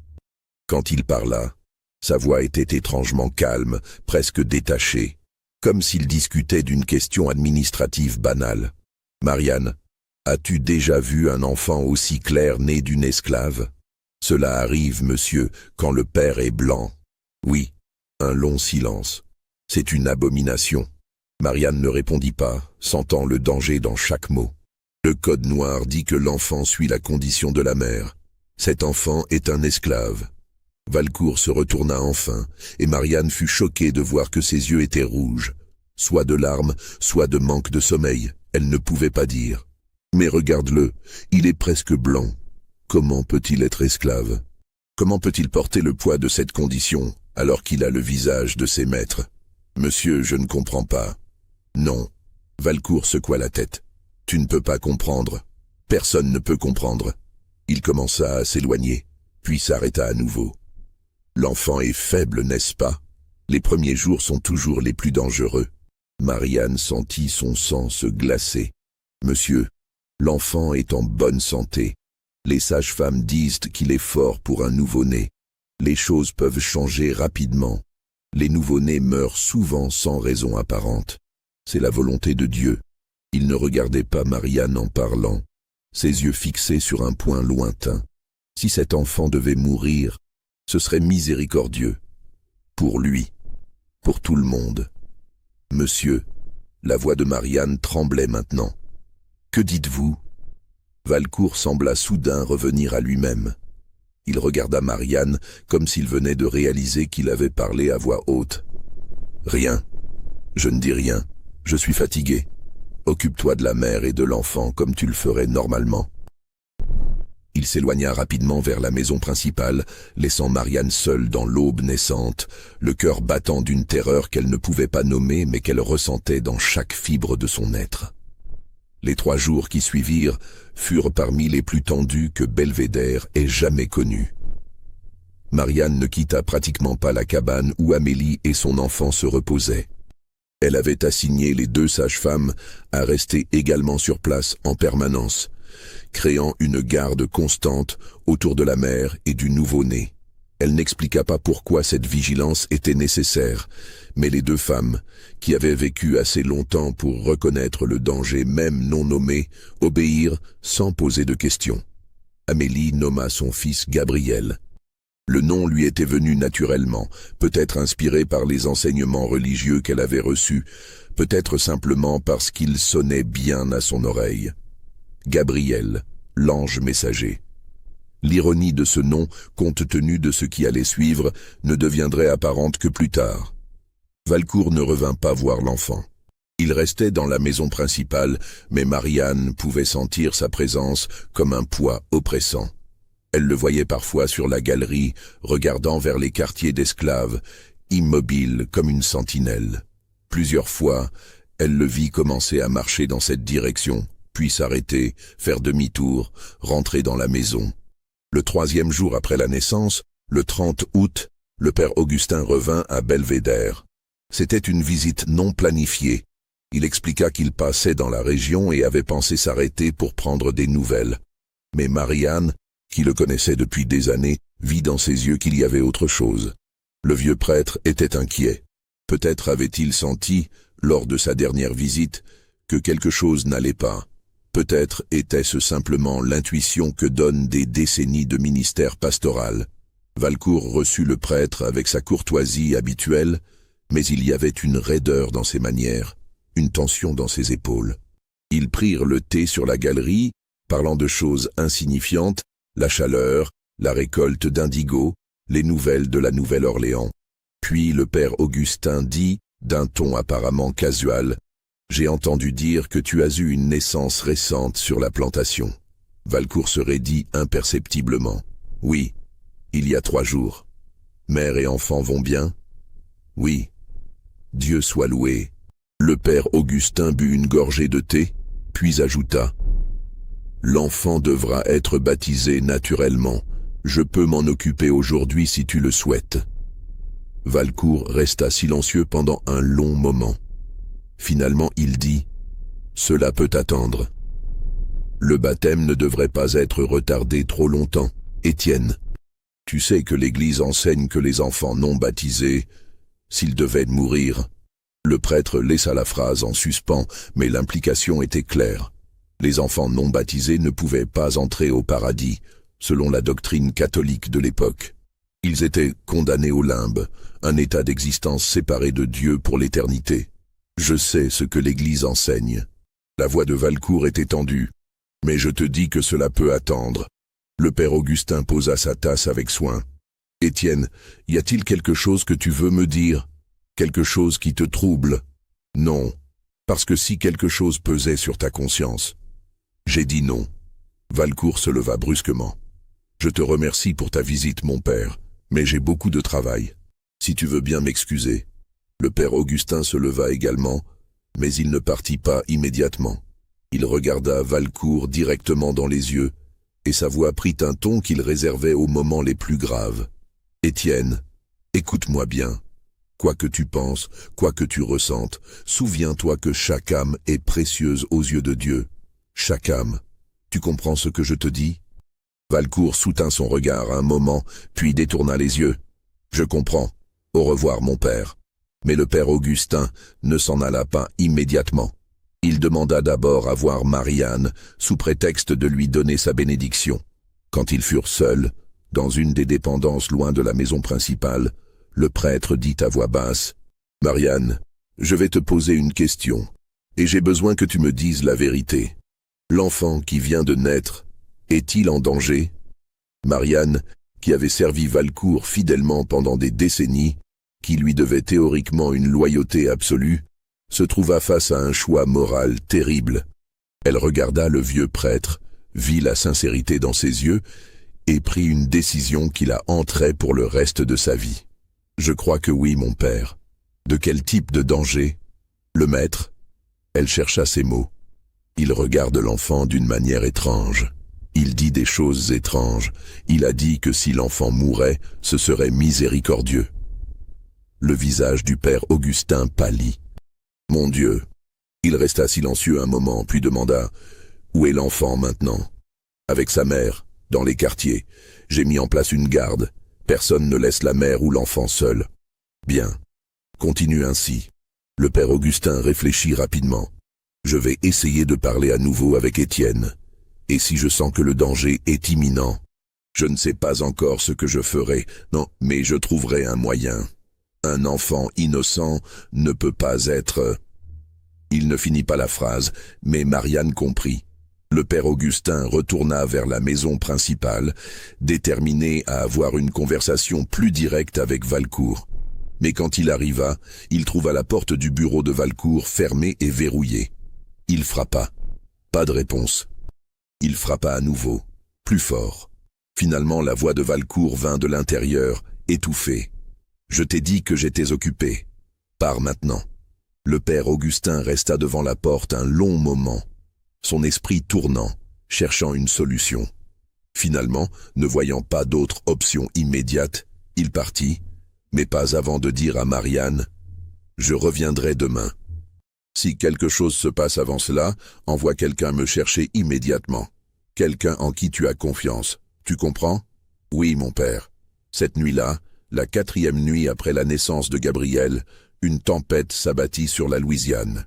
Quand il parla, sa voix était étrangement calme, presque détachée, comme s'il discutait d'une question administrative banale. « Marianne, as-tu déjà vu un enfant aussi clair né d'une esclave ? Cela arrive, monsieur, quand le père est blanc. » Oui, un long silence. « C'est une abomination. » Marianne ne répondit pas, sentant le danger dans chaque mot. Le code noir dit que l'enfant suit la condition de la mère. Cet enfant est un esclave. Valcourt se retourna enfin, et Marianne fut choquée de voir que ses yeux étaient rouges. Soit de larmes, soit de manque de sommeil, elle ne pouvait pas dire. Mais regarde-le, il est presque blanc. Comment peut-il être esclave? Comment peut-il porter le poids de cette condition, alors qu'il a le visage de ses maîtres? Monsieur, je ne comprends pas. Non. Valcourt secoua la tête. Tu ne peux pas comprendre. Personne ne peut comprendre. Il commença à s'éloigner, puis s'arrêta à nouveau. L'enfant est faible, n'est-ce pas? Les premiers jours sont toujours les plus dangereux. Marianne sentit son sang se glacer. Monsieur, l'enfant est en bonne santé. Les sages-femmes disent qu'il est fort pour un nouveau-né. Les choses peuvent changer rapidement. Les nouveau-nés meurent souvent sans raison apparente. C'est la volonté de Dieu. Il ne regardait pas Marianne en parlant, ses yeux fixés sur un point lointain. Si cet enfant devait mourir, ce serait miséricordieux. Pour lui, pour tout le monde. Monsieur, la voix de Marianne tremblait maintenant. Que dites-vous? Valcourt sembla soudain revenir à lui-même. Il regarda Marianne comme s'il venait de réaliser qu'il avait parlé à voix haute. Rien. Je ne dis rien. Je suis fatigué. Occupe-toi de la mère et de l'enfant comme tu le ferais normalement. Il s'éloigna rapidement vers la maison principale, laissant Marianne seule dans l'aube naissante, le cœur battant d'une terreur qu'elle ne pouvait pas nommer mais qu'elle ressentait dans chaque fibre de son être. Les 3 jours qui suivirent furent parmi les plus tendus que Belvédère ait jamais connus. Marianne ne quitta pratiquement pas la cabane où Amélie et son enfant se reposaient. Elle avait assigné les 2 sages-femmes à rester également sur place en permanence, créant une garde constante autour de la mère et du nouveau-né. Elle n'expliqua pas pourquoi cette vigilance était nécessaire, mais les 2 femmes, qui avaient vécu assez longtemps pour reconnaître le danger même non nommé, obéirent sans poser de questions. Amélie nomma son fils Gabriel. Le nom lui était venu naturellement, peut-être inspiré par les enseignements religieux qu'elle avait reçus, peut-être simplement parce qu'il sonnait bien à son oreille. Gabriel, l'ange messager. L'ironie de ce nom, compte tenu de ce qui allait suivre, ne deviendrait apparente que plus tard. Valcourt ne revint pas voir l'enfant. Il restait dans la maison principale, mais Marianne pouvait sentir sa présence comme un poids oppressant. Elle le voyait parfois sur la galerie, regardant vers les quartiers d'esclaves, immobile comme une sentinelle. Plusieurs fois, elle le vit commencer à marcher dans cette direction, puis s'arrêter, faire demi-tour, rentrer dans la maison. Le 3e jour après la naissance, le 30 août, le père Augustin revint à Belvédère. C'était une visite non planifiée. Il expliqua qu'il passait dans la région et avait pensé s'arrêter pour prendre des nouvelles. Mais Marianne, qui le connaissait depuis des années, vit dans ses yeux qu'il y avait autre chose. Le vieux prêtre était inquiet. Peut-être avait-il senti, lors de sa dernière visite, que quelque chose n'allait pas. Peut-être était-ce simplement l'intuition que donnent des décennies de ministère pastoral. Valcourt reçut le prêtre avec sa courtoisie habituelle, mais il y avait une raideur dans ses manières, une tension dans ses épaules. Ils prirent le thé sur la galerie, parlant de choses insignifiantes, la chaleur, la récolte d'indigo, les nouvelles de la Nouvelle-Orléans. Puis le père Augustin dit, d'un ton apparemment casual, « J'ai entendu dire que tu as eu une naissance récente sur la plantation. » Valcourt se raidit imperceptiblement. « Oui, il y a 3 jours. Mère et enfant vont bien? » « Oui. Dieu soit loué. » Le père Augustin but une gorgée de thé, puis ajouta, « L'enfant devra être baptisé naturellement. Je peux m'en occuper aujourd'hui si tu le souhaites. » Valcourt resta silencieux pendant un long moment. Finalement, il dit « Cela peut attendre. Le baptême ne devrait pas être retardé trop longtemps, Étienne. Tu sais que l'Église enseigne que les enfants non baptisés, s'ils devaient mourir… » Le prêtre laissa la phrase en suspens, mais l'implication était claire. Les enfants non baptisés ne pouvaient pas entrer au paradis, selon la doctrine catholique de l'époque. Ils étaient condamnés au limbe, un état d'existence séparé de Dieu pour l'éternité. Je sais ce que l'Église enseigne. La voix de Valcourt était tendue. Mais je te dis que cela peut attendre. Le père Augustin posa sa tasse avec soin. Étienne, y a-t-il quelque chose que tu veux me dire? Quelque chose qui te trouble? Non, parce que si quelque chose pesait sur ta conscience. J'ai dit non. Valcourt se leva brusquement. Je te remercie pour ta visite, mon père, mais j'ai beaucoup de travail. Si tu veux bien m'excuser. Le père Augustin se leva également, mais il ne partit pas immédiatement. Il regarda Valcourt directement dans les yeux, et sa voix prit un ton qu'il réservait aux moments les plus graves. « Étienne, écoute-moi bien. Quoi que tu penses, quoi que tu ressentes, souviens-toi que chaque âme est précieuse aux yeux de Dieu. Chaque âme. Tu comprends ce que je te dis ?» Valcourt soutint son regard un moment, puis détourna les yeux. « Je comprends. Au revoir, mon père. » Mais le père Augustin ne s'en alla pas immédiatement. Il demanda d'abord à voir Marianne, sous prétexte de lui donner sa bénédiction. Quand ils furent seuls, dans une des dépendances loin de la maison principale, le prêtre dit à voix basse, « Marianne, je vais te poser une question, et j'ai besoin que tu me dises la vérité. L'enfant qui vient de naître, est-il en danger ?» Marianne, qui avait servi Valcourt fidèlement pendant des décennies, qui lui devait théoriquement une loyauté absolue, se trouva face à un choix moral terrible. Elle regarda le vieux prêtre, vit la sincérité dans ses yeux, et prit une décision qui la hanterait pour le reste de sa vie. « Je crois que oui, mon père. De quel type de danger ? Le maître ?» Elle chercha ses mots. Il regarde l'enfant d'une manière étrange. Il dit des choses étranges. Il a dit que si l'enfant mourait, ce serait miséricordieux. Le visage du père Augustin pâlit. « Mon Dieu !» Il resta silencieux un moment, puis demanda « Où est l'enfant maintenant ?» « Avec sa mère, dans les quartiers. J'ai mis en place une garde. Personne ne laisse la mère ou l'enfant seul. »« Bien. Continue ainsi. » Le père Augustin réfléchit rapidement. « Je vais essayer de parler à nouveau avec Étienne. Et si je sens que le danger est imminent, je ne sais pas encore ce que je ferai. Non, mais je trouverai un moyen. Un enfant innocent ne peut pas être… » Il ne finit pas la phrase, mais Marianne comprit. Le père Augustin retourna vers la maison principale, déterminé à avoir une conversation plus directe avec Valcourt. Mais quand il arriva, il trouva la porte du bureau de Valcourt fermée et verrouillée. Il frappa. Pas de réponse. Il frappa à nouveau, plus fort. Finalement, la voix de Valcourt vint de l'intérieur, étouffée. « Je t'ai dit que j'étais occupé. Pars maintenant. » Le père Augustin resta devant la porte un long moment, son esprit tournant, cherchant une solution. Finalement, ne voyant pas d'autre option immédiate, il partit, mais pas avant de dire à Marianne « Je reviendrai demain. Si quelque chose se passe avant cela, envoie quelqu'un me chercher immédiatement. Quelqu'un en qui tu as confiance. Tu comprends ? » « Oui, mon père. » Cette nuit-là, la 4e nuit après la naissance de Gabriel, une tempête s'abattit sur la Louisiane.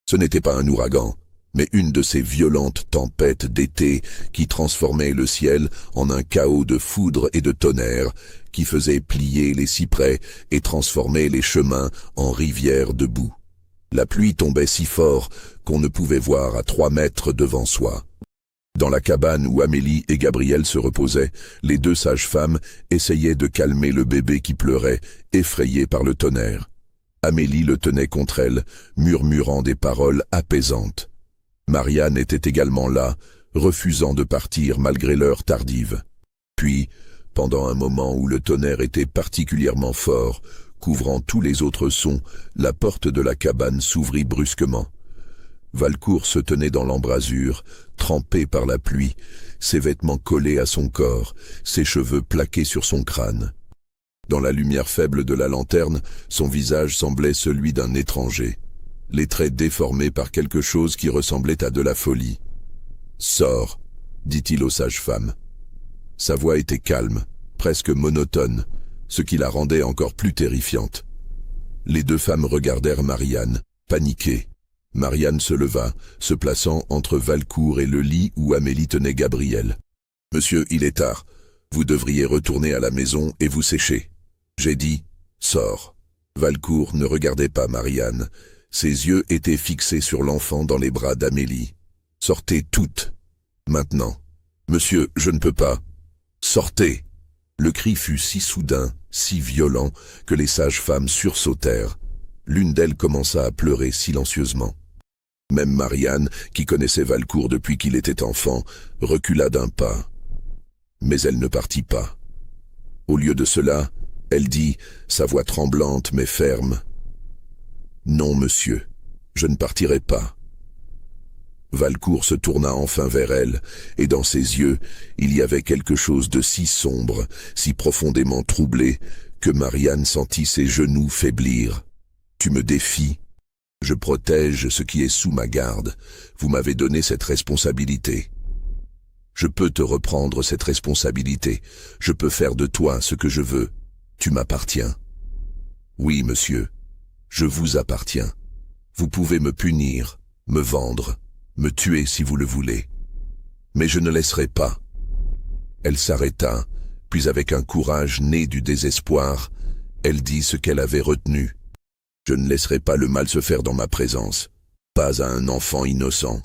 Ce n'était pas un ouragan, mais une de ces violentes tempêtes d'été qui transformaient le ciel en un chaos de foudre et de tonnerre, qui faisait plier les cyprès et transformait les chemins en rivières de boue. La pluie tombait si fort qu'on ne pouvait voir à 3 mètres devant soi. Dans la cabane où Amélie et Gabriel se reposaient, les 2 sages-femmes essayaient de calmer le bébé qui pleurait, effrayé par le tonnerre. Amélie le tenait contre elle, murmurant des paroles apaisantes. Marianne était également là, refusant de partir malgré l'heure tardive. Puis, pendant un moment où le tonnerre était particulièrement fort, couvrant tous les autres sons, la porte de la cabane s'ouvrit brusquement. Valcourt se tenait dans l'embrasure, trempé par la pluie, ses vêtements collés à son corps, ses cheveux plaqués sur son crâne. Dans la lumière faible de la lanterne, son visage semblait celui d'un étranger, les traits déformés par quelque chose qui ressemblait à de la folie. « Sors », dit-il aux sages-femmes. Sa voix était calme, presque monotone, ce qui la rendait encore plus terrifiante. Les deux femmes regardèrent Marianne, paniquées. Marianne se leva, se plaçant entre Valcourt et le lit où Amélie tenait Gabriel. « Monsieur, il est tard. Vous devriez retourner à la maison et vous sécher. » J'ai dit « Sors ». Valcourt ne regardait pas Marianne. Ses yeux étaient fixés sur l'enfant dans les bras d'Amélie. « Sortez toutes. Maintenant. »« Monsieur, je ne peux pas. »« Sortez !» Le cri fut si soudain, si violent, que les sages-femmes sursautèrent. L'une d'elles commença à pleurer silencieusement. Même Marianne, qui connaissait Valcourt depuis qu'il était enfant, recula d'un pas. Mais elle ne partit pas. Au lieu de cela, elle dit, sa voix tremblante mais ferme, « Non, monsieur, je ne partirai pas. » Valcourt se tourna enfin vers elle, et dans ses yeux, il y avait quelque chose de si sombre, si profondément troublé, que Marianne sentit ses genoux faiblir. « Tu me défies. Je protège ce qui est sous ma garde. Vous m'avez donné cette responsabilité. Je peux te reprendre cette responsabilité. Je peux faire de toi ce que je veux. Tu m'appartiens. Oui, monsieur, je vous appartiens. Vous pouvez me punir, me vendre, me tuer si vous le voulez. Mais je ne laisserai pas. » Elle s'arrêta, puis avec un courage né du désespoir, elle dit ce qu'elle avait retenu. « Je ne laisserai pas le mal se faire dans ma présence. Pas à un enfant innocent.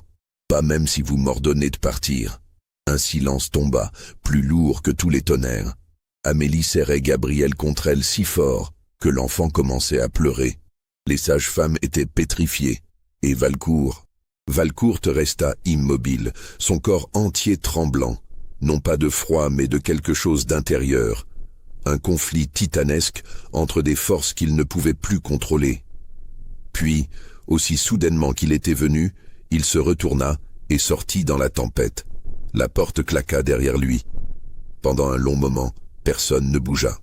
Pas même si vous m'ordonnez de partir. » Un silence tomba, plus lourd que tous les tonnerres. Amélie serrait Gabriel contre elle si fort que l'enfant commençait à pleurer. Les sages-femmes étaient pétrifiées. Et Valcourt resta immobile, son corps entier tremblant, non pas de froid mais de quelque chose d'intérieur. Un conflit titanesque entre des forces qu'il ne pouvait plus contrôler. Puis, aussi soudainement qu'il était venu, il se retourna et sortit dans la tempête. La porte claqua derrière lui. Pendant un long moment, personne ne bougea.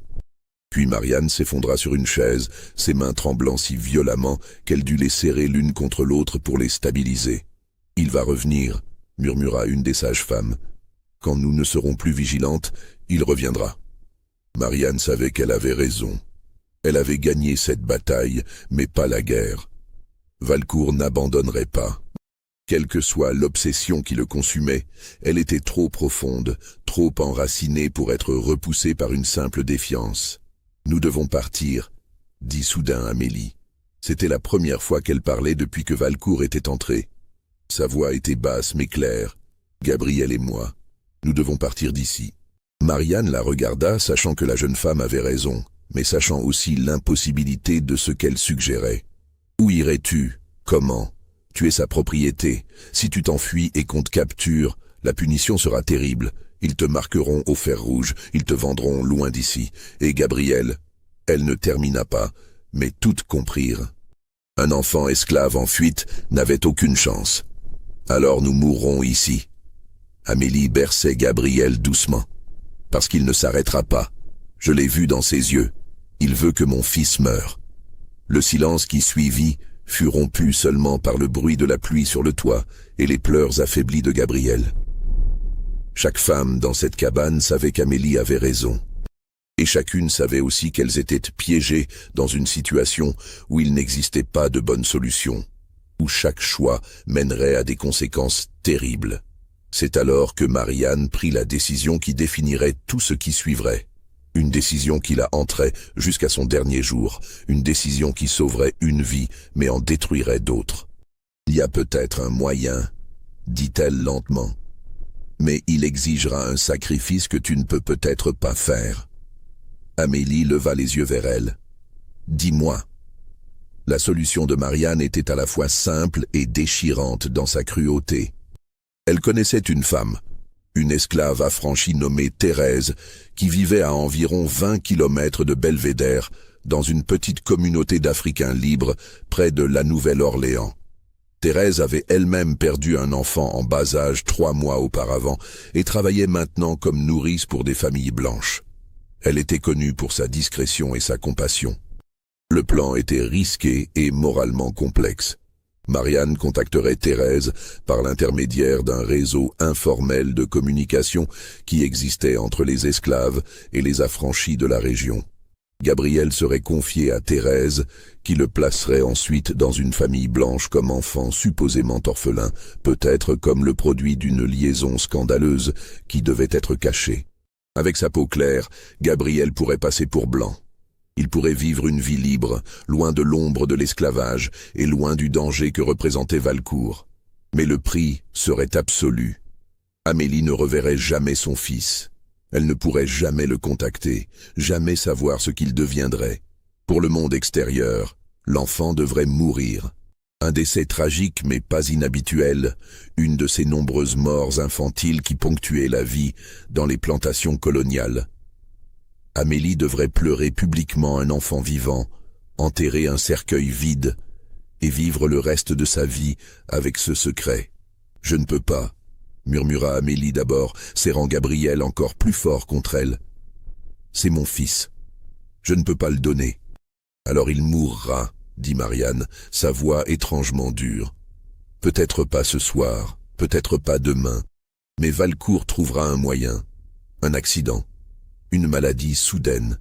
Puis Marianne s'effondra sur une chaise, ses mains tremblant si violemment qu'elle dut les serrer l'une contre l'autre pour les stabiliser. « Il va revenir », murmura une des sages-femmes. « Quand nous ne serons plus vigilantes, il reviendra. » Marianne savait qu'elle avait raison. Elle avait gagné cette bataille, mais pas la guerre. Valcourt n'abandonnerait pas. Quelle que soit l'obsession qui le consumait, elle était trop profonde, trop enracinée pour être repoussée par une simple défiance. « Nous devons partir », dit soudain Amélie. C'était la première fois qu'elle parlait depuis que Valcourt était entré. Sa voix était basse mais claire. « Gabriel et moi, nous devons partir d'ici. » Marianne la regarda, sachant que la jeune femme avait raison, mais sachant aussi l'impossibilité de ce qu'elle suggérait. « Où irais-tu? Comment? Tu es sa propriété. Si tu t'enfuis et qu'on te capture, la punition sera terrible. Ils te marqueront au fer rouge, ils te vendront loin d'ici. Et Gabriel, elle ne termina pas, mais toutes comprirent. Un enfant esclave en fuite n'avait aucune chance. Alors nous mourrons ici. » Amélie berçait Gabriel doucement. « Parce qu'il ne s'arrêtera pas. Je l'ai vu dans ses yeux. Il veut que mon fils meure. » Le silence qui suivit fut rompu seulement par le bruit de la pluie sur le toit et les pleurs affaiblis de Gabriel. Chaque femme dans cette cabane savait qu'Amélie avait raison. Et chacune savait aussi qu'elles étaient piégées dans une situation où il n'existait pas de bonne solution, où chaque choix mènerait à des conséquences terribles. C'est alors que Marianne prit la décision qui définirait tout ce qui suivrait. Une décision qui la hanterait jusqu'à son dernier jour, une décision qui sauverait une vie, mais en détruirait d'autres. « Il y a peut-être un moyen, » dit-elle lentement, « mais il exigera un sacrifice que tu ne peux peut-être pas faire. » Amélie leva les yeux vers elle. « Dis-moi. » La solution de Marianne était à la fois simple et déchirante dans sa cruauté. Elle connaissait une femme, une esclave affranchie nommée Thérèse, qui vivait à environ 20 kilomètres de Belvédère, dans une petite communauté d'Africains libres près de la Nouvelle-Orléans. Thérèse avait elle-même perdu un enfant en bas âge 3 mois auparavant et travaillait maintenant comme nourrice pour des familles blanches. Elle était connue pour sa discrétion et sa compassion. Le plan était risqué et moralement complexe. Marianne contacterait Thérèse par l'intermédiaire d'un réseau informel de communication qui existait entre les esclaves et les affranchis de la région. Gabriel serait confié à Thérèse, qui le placerait ensuite dans une famille blanche comme enfant supposément orphelin, peut-être comme le produit d'une liaison scandaleuse qui devait être cachée. Avec sa peau claire, Gabriel pourrait passer pour blanc. Il pourrait vivre une vie libre, loin de l'ombre de l'esclavage et loin du danger que représentait Valcourt. Mais le prix serait absolu. Amélie ne reverrait jamais son fils. Elle ne pourrait jamais le contacter, jamais savoir ce qu'il deviendrait. Pour le monde extérieur, l'enfant devrait mourir. Un décès tragique mais pas inhabituel, une de ces nombreuses morts infantiles qui ponctuaient la vie dans les plantations coloniales. Amélie devrait pleurer publiquement un enfant vivant, enterrer un cercueil vide et vivre le reste de sa vie avec ce secret. « Je ne peux pas », murmura Amélie d'abord, serrant Gabriel encore plus fort contre elle. « C'est mon fils. Je ne peux pas le donner. »« Alors il mourra, » dit Marianne, sa voix étrangement dure. « Peut-être pas ce soir, peut-être pas demain, mais Valcourt trouvera un moyen, un accident. Une maladie soudaine,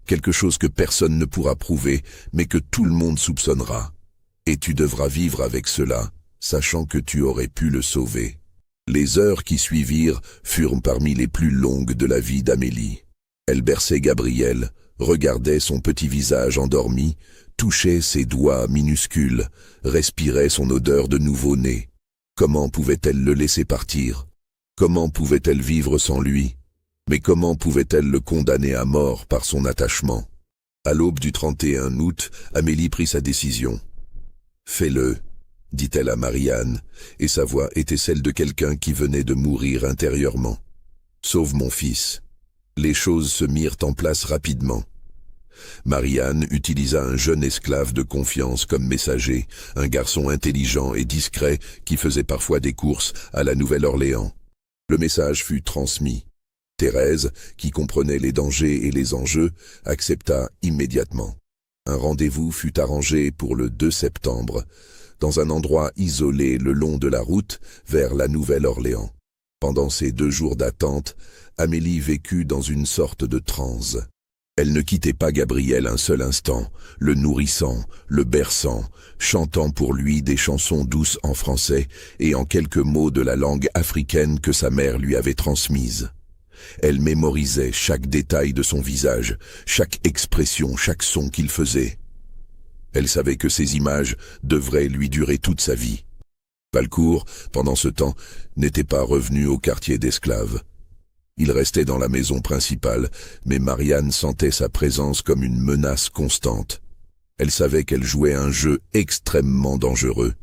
quelque chose que personne ne pourra prouver, mais que tout le monde soupçonnera. Et tu devras vivre avec cela, sachant que tu aurais pu le sauver. » Les heures qui suivirent furent parmi les plus longues de la vie d'Amélie. Elle berçait Gabriel, regardait son petit visage endormi, touchait ses doigts minuscules, respirait son odeur de nouveau-né. Comment pouvait-elle le laisser partir? Comment pouvait-elle vivre sans lui? Mais comment pouvait-elle le condamner à mort par son attachement? À l'aube du 31 août, Amélie prit sa décision. « Fais-le », dit-elle à Marianne, et sa voix était celle de quelqu'un qui venait de mourir intérieurement. « Sauve mon fils. » Les choses se mirent en place rapidement. Marianne utilisa un jeune esclave de confiance comme messager, un garçon intelligent et discret qui faisait parfois des courses à la Nouvelle-Orléans. Le message fut transmis. Thérèse, qui comprenait les dangers et les enjeux, accepta immédiatement. Un rendez-vous fut arrangé pour le 2 septembre, dans un endroit isolé le long de la route vers la Nouvelle-Orléans. Pendant ces 2 jours d'attente, Amélie vécut dans une sorte de transe. Elle ne quittait pas Gabriel un seul instant, le nourrissant, le berçant, chantant pour lui des chansons douces en français et en quelques mots de la langue africaine que sa mère lui avait transmise. Elle mémorisait chaque détail de son visage, chaque expression, chaque son qu'il faisait. Elle savait que ces images devraient lui durer toute sa vie. Valcourt, pendant ce temps, n'était pas revenu au quartier d'esclaves. Il restait dans la maison principale, mais Marianne sentait sa présence comme une menace constante. Elle savait qu'elle jouait un jeu extrêmement dangereux.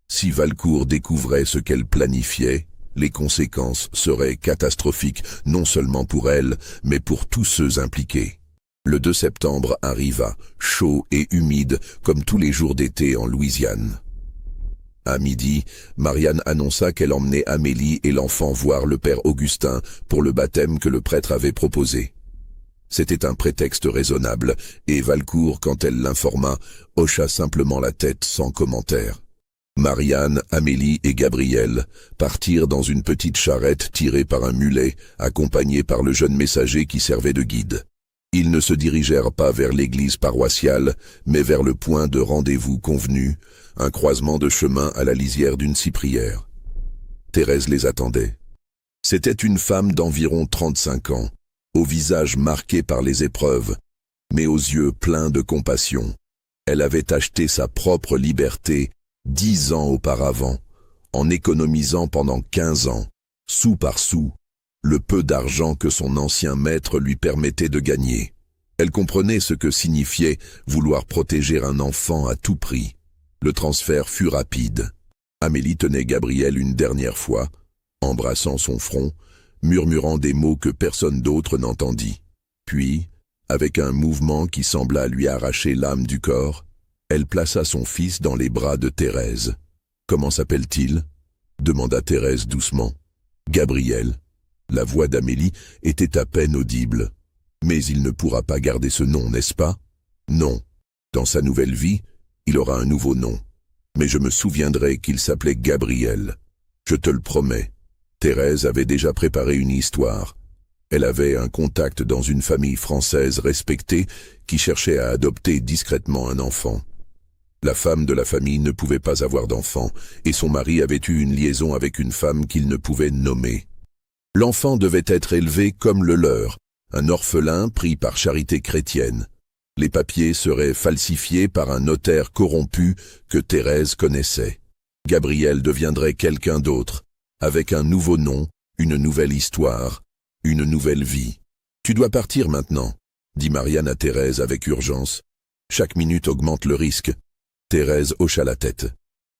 Si Valcourt découvrait ce qu'elle planifiait, les conséquences seraient catastrophiques, non seulement pour elle, mais pour tous ceux impliqués. Le 2 septembre arriva, chaud et humide, comme tous les jours d'été en Louisiane. À midi, Marianne annonça qu'elle emmenait Amélie et l'enfant voir le père Augustin pour le baptême que le prêtre avait proposé. C'était un prétexte raisonnable, et Valcourt, quand elle l'informa, hocha simplement la tête sans commentaire. Marianne, Amélie et Gabriel partirent dans une petite charrette tirée par un mulet, accompagnée par le jeune messager qui servait de guide. Ils ne se dirigèrent pas vers l'église paroissiale, mais vers le point de rendez-vous convenu, un croisement de chemin à la lisière d'une cyprière. Thérèse les attendait. C'était une femme d'environ 35 ans, au visage marqué par les épreuves, mais aux yeux pleins de compassion. Elle avait acheté sa propre liberté 10 ans auparavant, en économisant pendant 15 ans, sou par sou, le peu d'argent que son ancien maître lui permettait de gagner. Elle comprenait ce que signifiait vouloir protéger un enfant à tout prix. Le transfert fut rapide. Amélie tenait Gabriel une dernière fois, embrassant son front, murmurant des mots que personne d'autre n'entendit. Puis, avec un mouvement qui sembla lui arracher l'âme du corps, elle plaça son fils dans les bras de Thérèse. « Comment s'appelle-t-il » demanda Thérèse doucement. « Gabriel. » La voix d'Amélie était à peine audible. Mais il ne pourra pas garder ce nom, n'est-ce pas? Non. Dans sa nouvelle vie, il aura un nouveau nom. Mais je me souviendrai qu'il s'appelait Gabriel. Je te le promets. Thérèse avait déjà préparé une histoire. Elle avait un contact dans une famille française respectée qui cherchait à adopter discrètement un enfant. La femme de la famille ne pouvait pas avoir d'enfant, et son mari avait eu une liaison avec une femme qu'il ne pouvait nommer. L'enfant devait être élevé comme le leur, un orphelin pris par charité chrétienne. Les papiers seraient falsifiés par un notaire corrompu que Thérèse connaissait. Gabriel deviendrait quelqu'un d'autre, avec un nouveau nom, une nouvelle histoire, une nouvelle vie. « Tu dois partir maintenant », dit Marianne à Thérèse avec urgence. « Chaque minute augmente le risque. » Thérèse hocha la tête.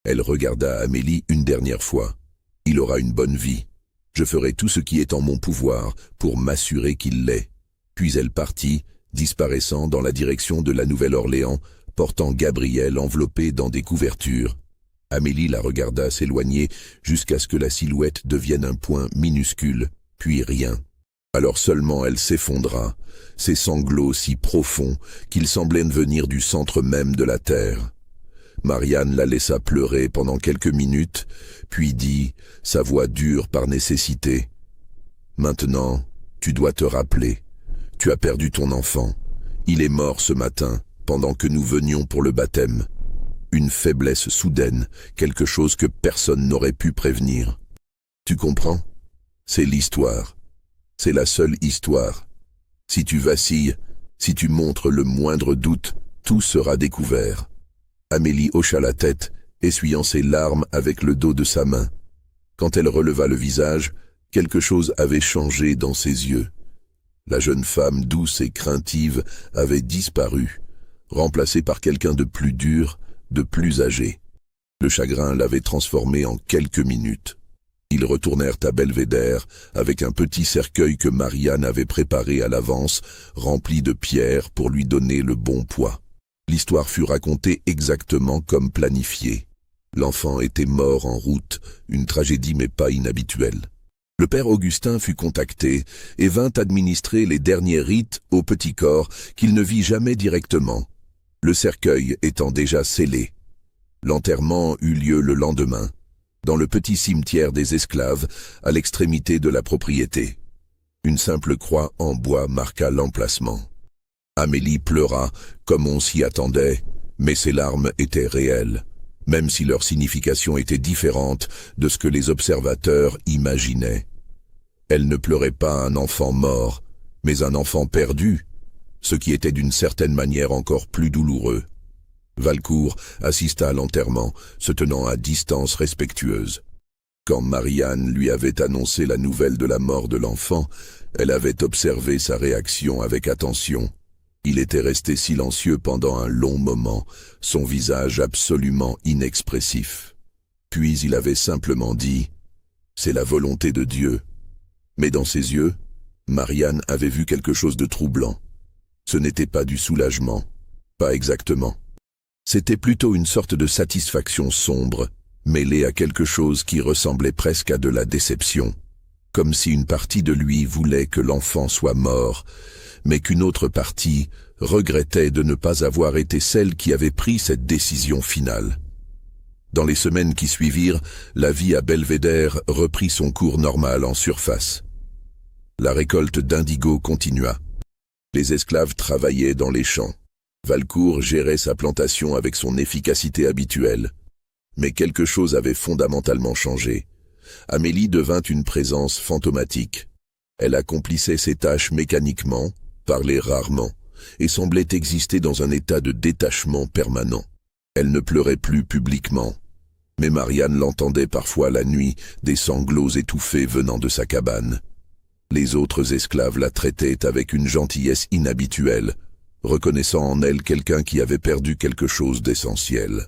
Elle regarda Amélie une dernière fois. « Il aura une bonne vie. Je ferai tout ce qui est en mon pouvoir pour m'assurer qu'il l'ait. » Puis elle partit, disparaissant dans la direction de la Nouvelle-Orléans, portant Gabriel enveloppé dans des couvertures. Amélie la regarda s'éloigner jusqu'à ce que la silhouette devienne un point minuscule, puis rien. Alors seulement elle s'effondra, ses sanglots si profonds qu'ils semblaient venir du centre même de la terre. Marianne la laissa pleurer pendant quelques minutes, puis dit, sa voix dure par nécessité, « Maintenant, tu dois te rappeler. Tu as perdu ton enfant. Il est mort ce matin, pendant que nous venions pour le baptême. Une faiblesse soudaine, quelque chose que personne n'aurait pu prévenir. Tu comprends? C'est l'histoire. C'est la seule histoire. Si tu vacilles, si tu montres le moindre doute, tout sera découvert. » Amélie hocha la tête, essuyant ses larmes avec le dos de sa main. Quand elle releva le visage, quelque chose avait changé dans ses yeux. La jeune femme douce et craintive avait disparu, remplacée par quelqu'un de plus dur, de plus âgé. Le chagrin l'avait transformée en quelques minutes. Ils retournèrent à Belvédère avec un petit cercueil que Marianne avait préparé à l'avance, rempli de pierres pour lui donner le bon poids. L'histoire fut racontée exactement comme planifié. L'enfant était mort en route, une tragédie mais pas inhabituelle. Le père Augustin fut contacté et vint administrer les derniers rites au petit corps qu'il ne vit jamais directement, le cercueil étant déjà scellé. L'enterrement eut lieu le lendemain, dans le petit cimetière des esclaves, à l'extrémité de la propriété. Une simple croix en bois marqua l'emplacement. Amélie pleura, comme on s'y attendait, mais ses larmes étaient réelles, même si leur signification était différente de ce que les observateurs imaginaient. Elle ne pleurait pas un enfant mort, mais un enfant perdu, ce qui était d'une certaine manière encore plus douloureux. Valcourt assista à l'enterrement, se tenant à distance respectueuse. Quand Marianne lui avait annoncé la nouvelle de la mort de l'enfant, elle avait observé sa réaction avec attention. Il était resté silencieux pendant un long moment, son visage absolument inexpressif. Puis il avait simplement dit « C'est la volonté de Dieu ». Mais dans ses yeux, Marianne avait vu quelque chose de troublant. Ce n'était pas du soulagement, pas exactement. C'était plutôt une sorte de satisfaction sombre, mêlée à quelque chose qui ressemblait presque à de la déception, comme si une partie de lui voulait que l'enfant soit mort, mais qu'une autre partie regrettait de ne pas avoir été celle qui avait pris cette décision finale. Dans les semaines qui suivirent, la vie à Belvédère reprit son cours normal en surface. La récolte d'indigo continua. Les esclaves travaillaient dans les champs. Valcourt gérait sa plantation avec son efficacité habituelle. Mais quelque chose avait fondamentalement changé. Amélie devint une présence fantomatique. Elle accomplissait ses tâches mécaniquement, parlait rarement, et semblait exister dans un état de détachement permanent. Elle ne pleurait plus publiquement, mais Marianne l'entendait parfois la nuit, des sanglots étouffés venant de sa cabane. Les autres esclaves la traitaient avec une gentillesse inhabituelle, reconnaissant en elle quelqu'un qui avait perdu quelque chose d'essentiel.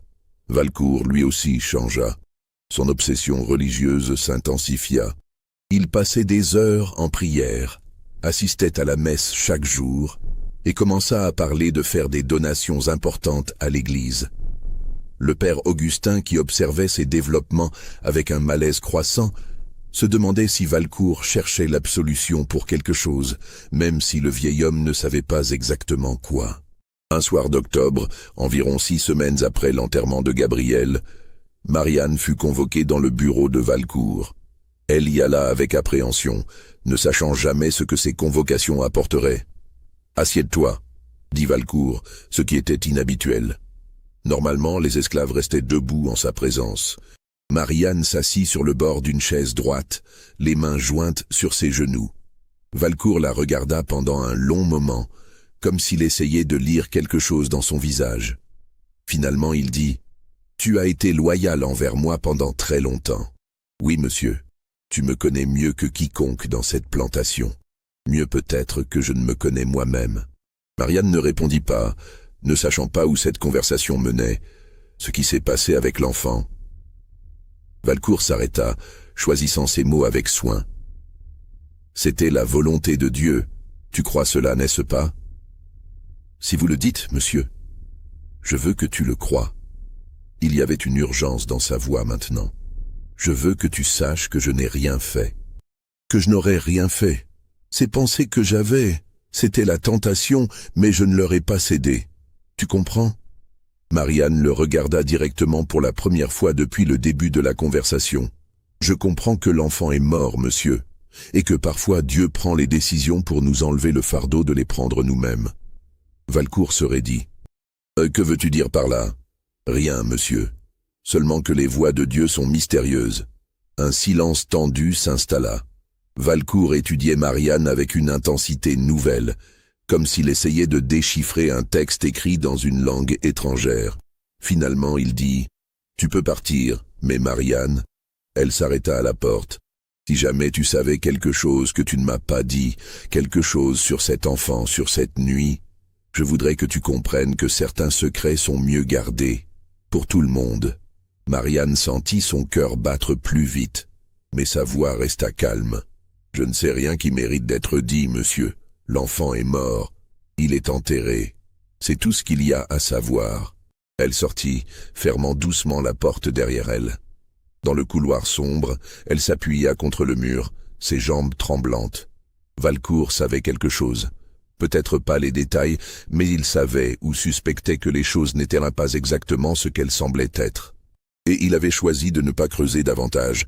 Valcourt, lui aussi, changea. Son obsession religieuse s'intensifia. Il passait des heures en prière, assistait à la messe chaque jour et commença à parler de faire des donations importantes à l'Église. Le père Augustin, qui observait ses développements avec un malaise croissant, se demandait si Valcourt cherchait l'absolution pour quelque chose, même si le vieil homme ne savait pas exactement quoi. Un soir d'octobre, environ 6 semaines après l'enterrement de Gabriel, Marianne fut convoquée dans le bureau de Valcourt. Elle y alla avec appréhension, ne sachant jamais ce que ces convocations apporteraient. « Assieds-toi », dit Valcourt, ce qui était inhabituel. Normalement, les esclaves restaient debout en sa présence. Marianne s'assit sur le bord d'une chaise droite, les mains jointes sur ses genoux. Valcourt la regarda pendant un long moment, comme s'il essayait de lire quelque chose dans son visage. Finalement, il dit « Tu as été loyal envers moi pendant très longtemps. Oui, monsieur, tu me connais mieux que quiconque dans cette plantation. Mieux peut-être que je ne me connais moi-même. » Marianne ne répondit pas, ne sachant pas où cette conversation menait, ce qui s'est passé avec l'enfant. Valcourt s'arrêta, choisissant ses mots avec soin. « C'était la volonté de Dieu. Tu crois cela, n'est-ce pas ? » « Si vous le dites, monsieur, je veux que tu le croies. » Il y avait une urgence dans sa voix maintenant. « Je veux que tu saches que je n'ai rien fait. Que je n'aurais rien fait. Ces pensées que j'avais, c'était la tentation, mais je ne leur ai pas cédé. Tu comprends ?» Marianne le regarda directement pour la première fois depuis le début de la conversation. « Je comprends que l'enfant est mort, monsieur, et que parfois Dieu prend les décisions pour nous enlever le fardeau de les prendre nous-mêmes. » Valcourt se raidit. « Que veux-tu dire par là ? » ?»« Rien, monsieur. Seulement que les voies de Dieu sont mystérieuses. » Un silence tendu s'installa. Valcourt étudiait Marianne avec une intensité nouvelle, comme s'il essayait de déchiffrer un texte écrit dans une langue étrangère. Finalement, il dit « Tu peux partir, mais Marianne… » Elle s'arrêta à la porte. « Si jamais tu savais quelque chose que tu ne m'as pas dit, quelque chose sur cet enfant, sur cette nuit… Je voudrais que tu comprennes que certains secrets sont mieux gardés, pour tout le monde. » Marianne sentit son cœur battre plus vite, mais sa voix resta calme. « Je ne sais rien qui mérite d'être dit, monsieur. L'enfant est mort. Il est enterré. C'est tout ce qu'il y a à savoir. » Elle sortit, fermant doucement la porte derrière elle. Dans le couloir sombre, elle s'appuya contre le mur, ses jambes tremblantes. Valcourt savait quelque chose. Peut-être pas les détails, mais il savait ou suspectait que les choses n'étaient pas exactement ce qu'elles semblaient être. Et il avait choisi de ne pas creuser davantage,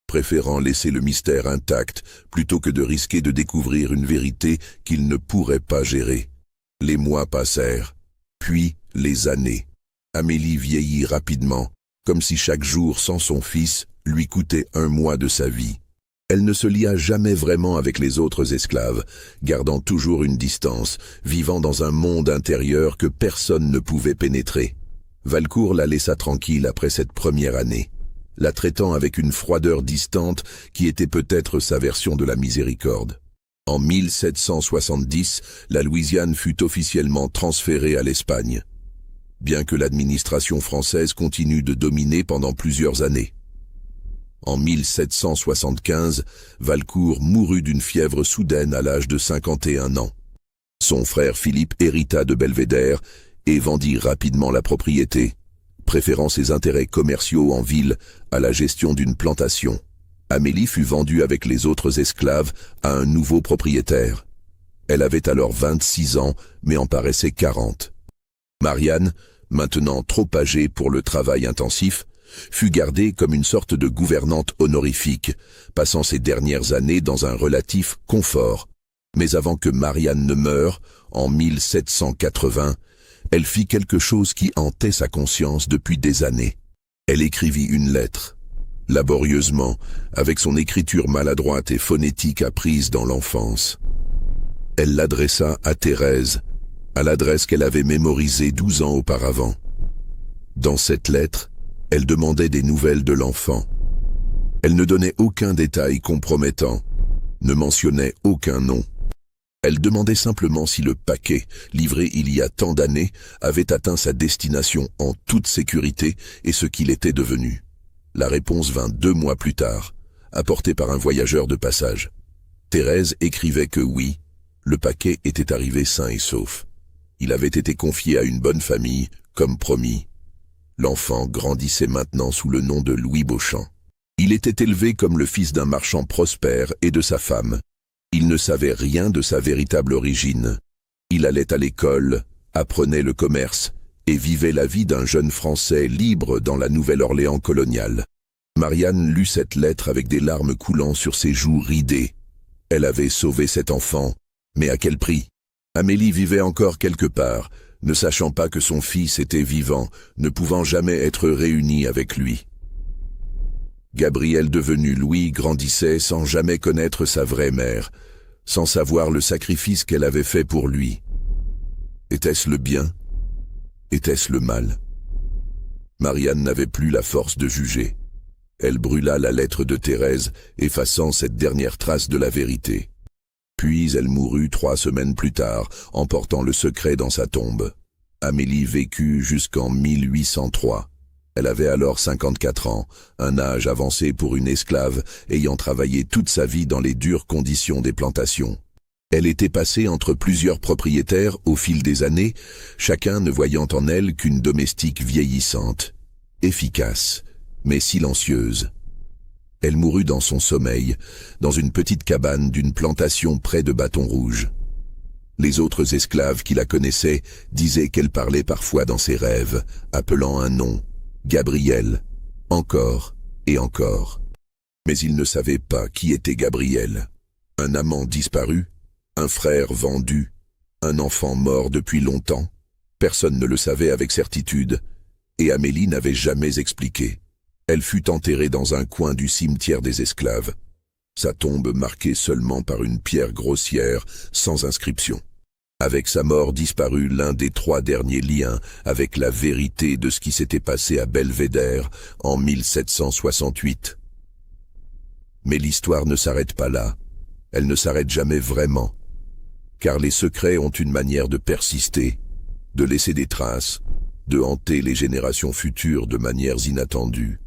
préférant laisser le mystère intact plutôt que de risquer de découvrir une vérité qu'il ne pourrait pas gérer. Les mois passèrent, puis les années. Amélie vieillit rapidement, comme si chaque jour sans son fils lui coûtait 1 mois de sa vie. Elle ne se lia jamais vraiment avec les autres esclaves, gardant toujours une distance, vivant dans un monde intérieur que personne ne pouvait pénétrer. Valcourt la laissa tranquille après cette première année, la traitant avec une froideur distante qui était peut-être sa version de la miséricorde. En 1770, la Louisiane fut officiellement transférée à l'Espagne, bien que l'administration française continue de dominer pendant plusieurs années. En 1775, Valcourt mourut d'une fièvre soudaine à l'âge de 51 ans. Son frère Philippe hérita de Belvédère et vendit rapidement la propriété, préférant ses intérêts commerciaux en ville à la gestion d'une plantation. Amélie fut vendue avec les autres esclaves à un nouveau propriétaire. Elle avait alors 26 ans, mais en paraissait 40. Marianne, maintenant trop âgée pour le travail intensif, fut gardée comme une sorte de gouvernante honorifique, passant ses dernières années dans un relatif confort. Mais avant que Marianne ne meure, en 1780, elle fit quelque chose qui hantait sa conscience depuis des années. Elle écrivit une lettre, laborieusement, avec son écriture maladroite et phonétique apprise dans l'enfance. Elle l'adressa à Thérèse, à l'adresse qu'elle avait mémorisée 12 ans auparavant. Dans cette lettre, elle demandait des nouvelles de l'enfant. Elle ne donnait aucun détail compromettant, ne mentionnait aucun nom. Elle demandait simplement si le paquet, livré il y a tant d'années, avait atteint sa destination en toute sécurité et ce qu'il était devenu. La réponse vint 2 mois plus tard, apportée par un voyageur de passage. Thérèse écrivait que oui, le paquet était arrivé sain et sauf. Il avait été confié à une bonne famille, comme promis. L'enfant grandissait maintenant sous le nom de Louis Beauchamp. Il était élevé comme le fils d'un marchand prospère et de sa femme. Il ne savait rien de sa véritable origine. Il allait à l'école, apprenait le commerce et vivait la vie d'un jeune Français libre dans la Nouvelle-Orléans coloniale. Marianne lut cette lettre avec des larmes coulant sur ses joues ridées. Elle avait sauvé cet enfant, mais à quel prix? Amélie vivait encore quelque part, ne sachant pas que son fils était vivant, ne pouvant jamais être réuni avec lui. Gabriel devenu Louis grandissait sans jamais connaître sa vraie mère, sans savoir le sacrifice qu'elle avait fait pour lui. Était-ce le bien? Était-ce le mal? Marianne n'avait plus la force de juger. Elle brûla la lettre de Thérèse, effaçant cette dernière trace de la vérité. Puis elle mourut 3 semaines plus tard, emportant le secret dans sa tombe. Amélie vécut jusqu'en 1803. Elle avait alors 54 ans, un âge avancé pour une esclave ayant travaillé toute sa vie dans les dures conditions des plantations. Elle était passée entre plusieurs propriétaires au fil des années, chacun ne voyant en elle qu'une domestique vieillissante, efficace, mais silencieuse. Elle mourut dans son sommeil, dans une petite cabane d'une plantation près de Bâton Rouge. Les autres esclaves qui la connaissaient disaient qu'elle parlait parfois dans ses rêves, appelant un nom, Gabriel, encore et encore. Mais ils ne savaient pas qui était Gabriel. Un amant disparu, un frère vendu, un enfant mort depuis longtemps. Personne ne le savait avec certitude, et Amélie n'avait jamais expliqué. Elle fut enterrée dans un coin du cimetière des esclaves. Sa tombe marquée seulement par une pierre grossière, sans inscription. Avec sa mort disparut l'un des 3 derniers liens avec la vérité de ce qui s'était passé à Belvédère en 1768. Mais l'histoire ne s'arrête pas là. Elle ne s'arrête jamais vraiment. Car les secrets ont une manière de persister, de laisser des traces, de hanter les générations futures de manières inattendues.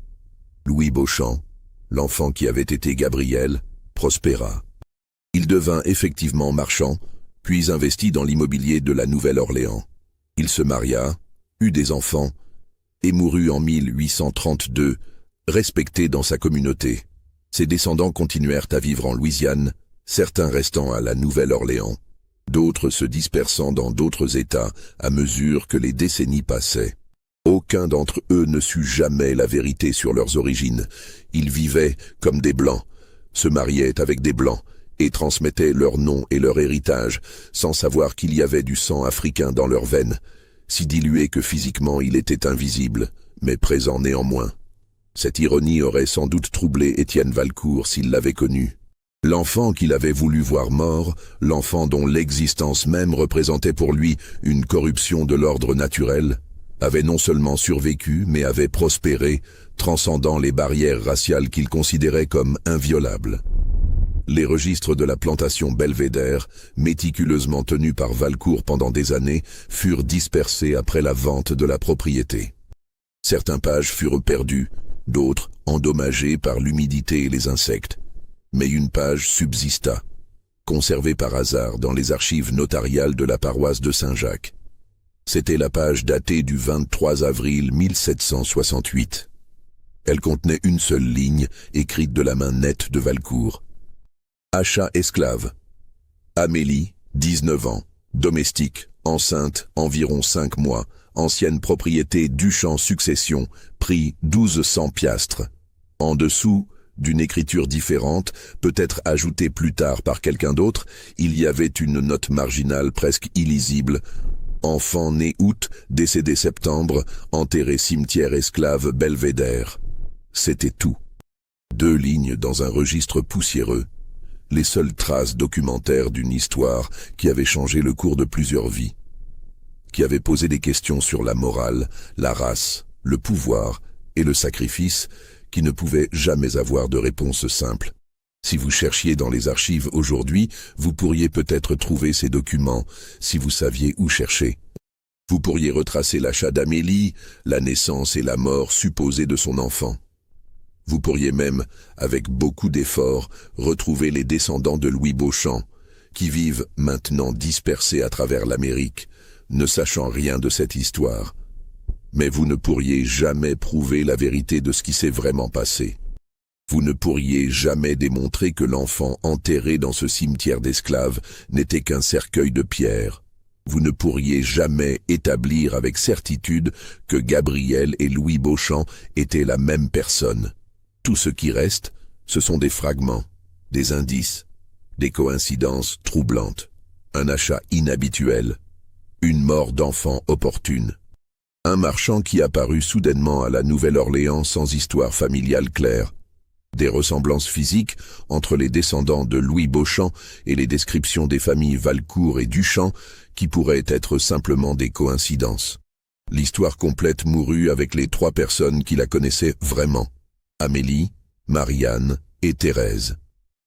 Louis Beauchamp, l'enfant qui avait été Gabriel, prospéra. Il devint effectivement marchand, puis investit dans l'immobilier de la Nouvelle-Orléans. Il se maria, eut des enfants, et mourut en 1832, respecté dans sa communauté. Ses descendants continuèrent à vivre en Louisiane, certains restant à la Nouvelle-Orléans, d'autres se dispersant dans d'autres États à mesure que les décennies passaient. Aucun d'entre eux ne sut jamais la vérité sur leurs origines. Ils vivaient comme des Blancs, se mariaient avec des Blancs et transmettaient leur nom et leur héritage, sans savoir qu'il y avait du sang africain dans leurs veines, si dilué que physiquement il était invisible, mais présent néanmoins. Cette ironie aurait sans doute troublé Étienne Valcourt s'il l'avait connu. L'enfant qu'il avait voulu voir mort, l'enfant dont l'existence même représentait pour lui une corruption de l'ordre naturel, avait non seulement survécu, mais avait prospéré, transcendant les barrières raciales qu'il considérait comme inviolables. Les registres de la plantation Belvédère, méticuleusement tenus par Valcourt pendant des années, furent dispersés après la vente de la propriété. Certaines pages furent perdues, d'autres endommagées par l'humidité et les insectes. Mais une page subsista, conservée par hasard dans les archives notariales de la paroisse de Saint-Jacques. C'était la page datée du 23 avril 1768. Elle contenait une seule ligne, écrite de la main nette de Valcourt. Achat esclave. Amélie, 19 ans, domestique, enceinte, environ 5 mois, ancienne propriété Duchamp Succession, prix 1200 piastres. En dessous, d'une écriture différente, peut-être ajoutée plus tard par quelqu'un d'autre, il y avait une note marginale presque illisible. Enfant né août, décédé septembre, enterré cimetière esclave Belvédère. C'était tout. 2 lignes dans un registre poussiéreux. Les seules traces documentaires d'une histoire qui avait changé le cours de plusieurs vies. Qui avait posé des questions sur la morale, la race, le pouvoir et le sacrifice, qui ne pouvaient jamais avoir de réponse simple. Si vous cherchiez dans les archives aujourd'hui, vous pourriez peut-être trouver ces documents, si vous saviez où chercher. Vous pourriez retracer l'achat d'Amélie, la naissance et la mort supposée de son enfant. Vous pourriez même, avec beaucoup d'efforts, retrouver les descendants de Louis Beauchamp, qui vivent maintenant dispersés à travers l'Amérique, ne sachant rien de cette histoire. Mais vous ne pourriez jamais prouver la vérité de ce qui s'est vraiment passé. Vous ne pourriez jamais démontrer que l'enfant enterré dans ce cimetière d'esclaves n'était qu'un cercueil de pierre. Vous ne pourriez jamais établir avec certitude que Gabriel et Louis Beauchamp étaient la même personne. Tout ce qui reste, ce sont des fragments, des indices, des coïncidences troublantes, un achat inhabituel, une mort d'enfant opportune. Un marchand qui apparut soudainement à la Nouvelle-Orléans sans histoire familiale claire. Des ressemblances physiques entre les descendants de Louis Beauchamp et les descriptions des familles Valcourt et Duchamp qui pourraient être simplement des coïncidences. L'histoire complète mourut avec les 3 personnes qui la connaissaient vraiment. Amélie, Marianne et Thérèse.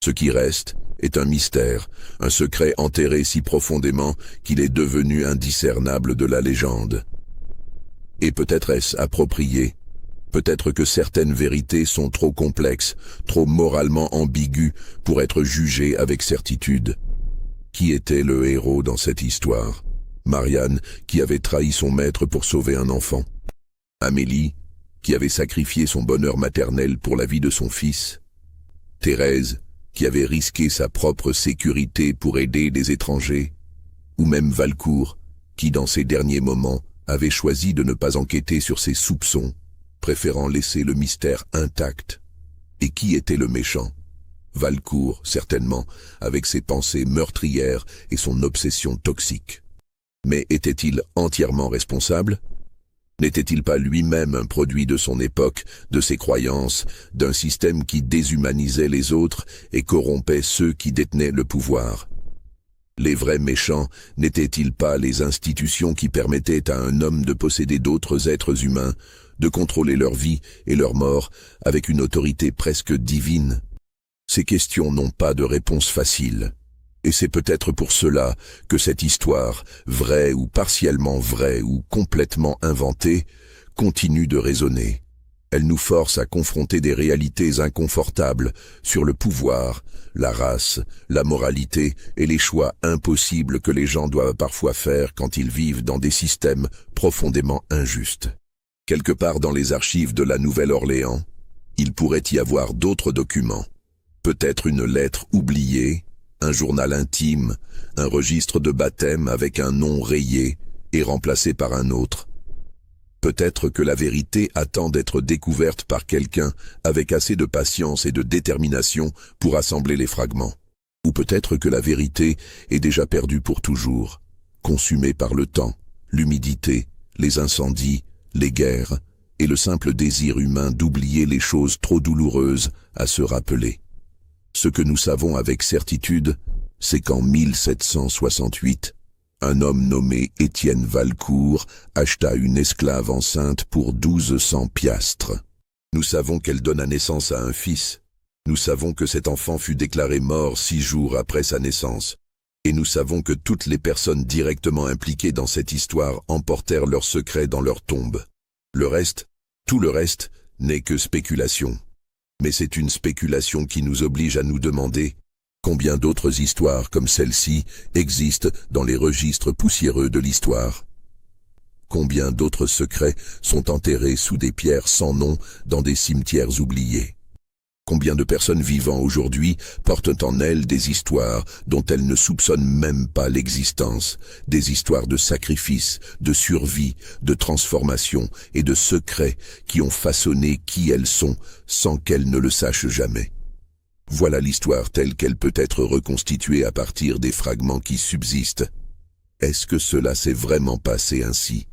Ce qui reste est un mystère, un secret enterré si profondément qu'il est devenu indiscernable de la légende. Et peut-être est-ce approprié. Peut-être que certaines vérités sont trop complexes, trop moralement ambiguës pour être jugées avec certitude. Qui était le héros dans cette histoire? Marianne, qui avait trahi son maître pour sauver un enfant. Amélie, qui avait sacrifié son bonheur maternel pour la vie de son fils. Thérèse, qui avait risqué sa propre sécurité pour aider des étrangers. Ou même Valcourt, qui dans ses derniers moments avait choisi de ne pas enquêter sur ses soupçons, préférant laisser le mystère intact. Et qui était le méchant? Valcourt, certainement, avec ses pensées meurtrières et son obsession toxique. Mais était-il entièrement responsable? N'était-il pas lui-même un produit de son époque, de ses croyances, d'un système qui déshumanisait les autres et corrompait ceux qui détenaient le pouvoir? Les vrais méchants n'étaient-ils pas les institutions qui permettaient à un homme de posséder d'autres êtres humains, de contrôler leur vie et leur mort avec une autorité presque divine? Ces questions n'ont pas de réponse facile. Et c'est peut-être pour cela que cette histoire, vraie ou partiellement vraie ou complètement inventée, continue de résonner. Elle nous force à confronter des réalités inconfortables sur le pouvoir, la race, la moralité et les choix impossibles que les gens doivent parfois faire quand ils vivent dans des systèmes profondément injustes. Quelque part dans les archives de la Nouvelle-Orléans, il pourrait y avoir d'autres documents. Peut-être une lettre oubliée, un journal intime, un registre de baptême avec un nom rayé et remplacé par un autre. Peut-être que la vérité attend d'être découverte par quelqu'un avec assez de patience et de détermination pour assembler les fragments. Ou peut-être que la vérité est déjà perdue pour toujours, consumée par le temps, l'humidité, les incendies, les guerres et le simple désir humain d'oublier les choses trop douloureuses à se rappeler. Ce que nous savons avec certitude, c'est qu'en 1768, un homme nommé Étienne Valcourt acheta une esclave enceinte pour 1200 piastres. Nous savons qu'elle donna naissance à un fils. Nous savons que cet enfant fut déclaré mort 6 jours après sa naissance. Et nous savons que toutes les personnes directement impliquées dans cette histoire emportèrent leurs secrets dans leur tombe. Le reste, tout le reste, n'est que spéculation. Mais c'est une spéculation qui nous oblige à nous demander combien d'autres histoires comme celle-ci existent dans les registres poussiéreux de l'histoire. Combien d'autres secrets sont enterrés sous des pierres sans nom dans des cimetières oubliés. Combien de personnes vivant aujourd'hui portent en elles des histoires dont elles ne soupçonnent même pas l'existence, des histoires de sacrifice, de survie, de transformation et de secrets qui ont façonné qui elles sont sans qu'elles ne le sachent jamais. Voilà l'histoire telle qu'elle peut être reconstituée à partir des fragments qui subsistent. Est-ce que cela s'est vraiment passé ainsi?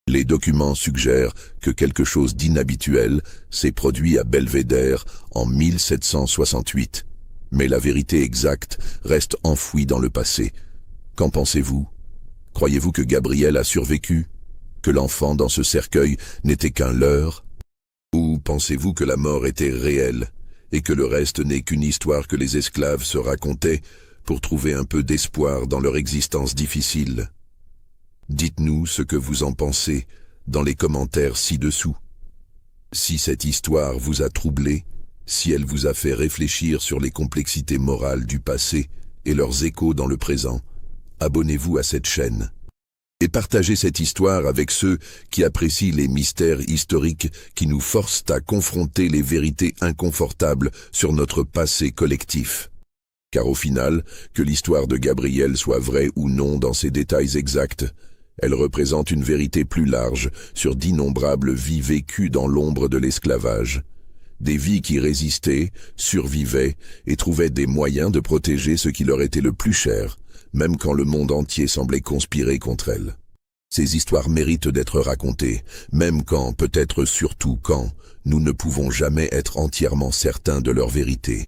Les documents suggèrent que quelque chose d'inhabituel s'est produit à Belvédère en 1768. Mais la vérité exacte reste enfouie dans le passé. Qu'en pensez-vous? Croyez-vous que Gabriel a survécu? Que l'enfant dans ce cercueil n'était qu'un leurre? Ou pensez-vous que la mort était réelle et que le reste n'est qu'une histoire que les esclaves se racontaient pour trouver un peu d'espoir dans leur existence difficile? Dites-nous ce que vous en pensez dans les commentaires ci-dessous. Si cette histoire vous a troublé, si elle vous a fait réfléchir sur les complexités morales du passé et leurs échos dans le présent, abonnez-vous à cette chaîne. et partager cette histoire avec ceux qui apprécient les mystères historiques qui nous forcent à confronter les vérités inconfortables sur notre passé collectif. Car au final, que l'histoire de Gabriel soit vraie ou non dans ses détails exacts, elle représente une vérité plus large sur d'innombrables vies vécues dans l'ombre de l'esclavage. Des vies qui résistaient, survivaient et trouvaient des moyens de protéger ce qui leur était le plus cher, même quand le monde entier semblait conspirer contre elles. Ces histoires méritent d'être racontées, même quand, peut-être surtout quand, nous ne pouvons jamais être entièrement certains de leur vérité.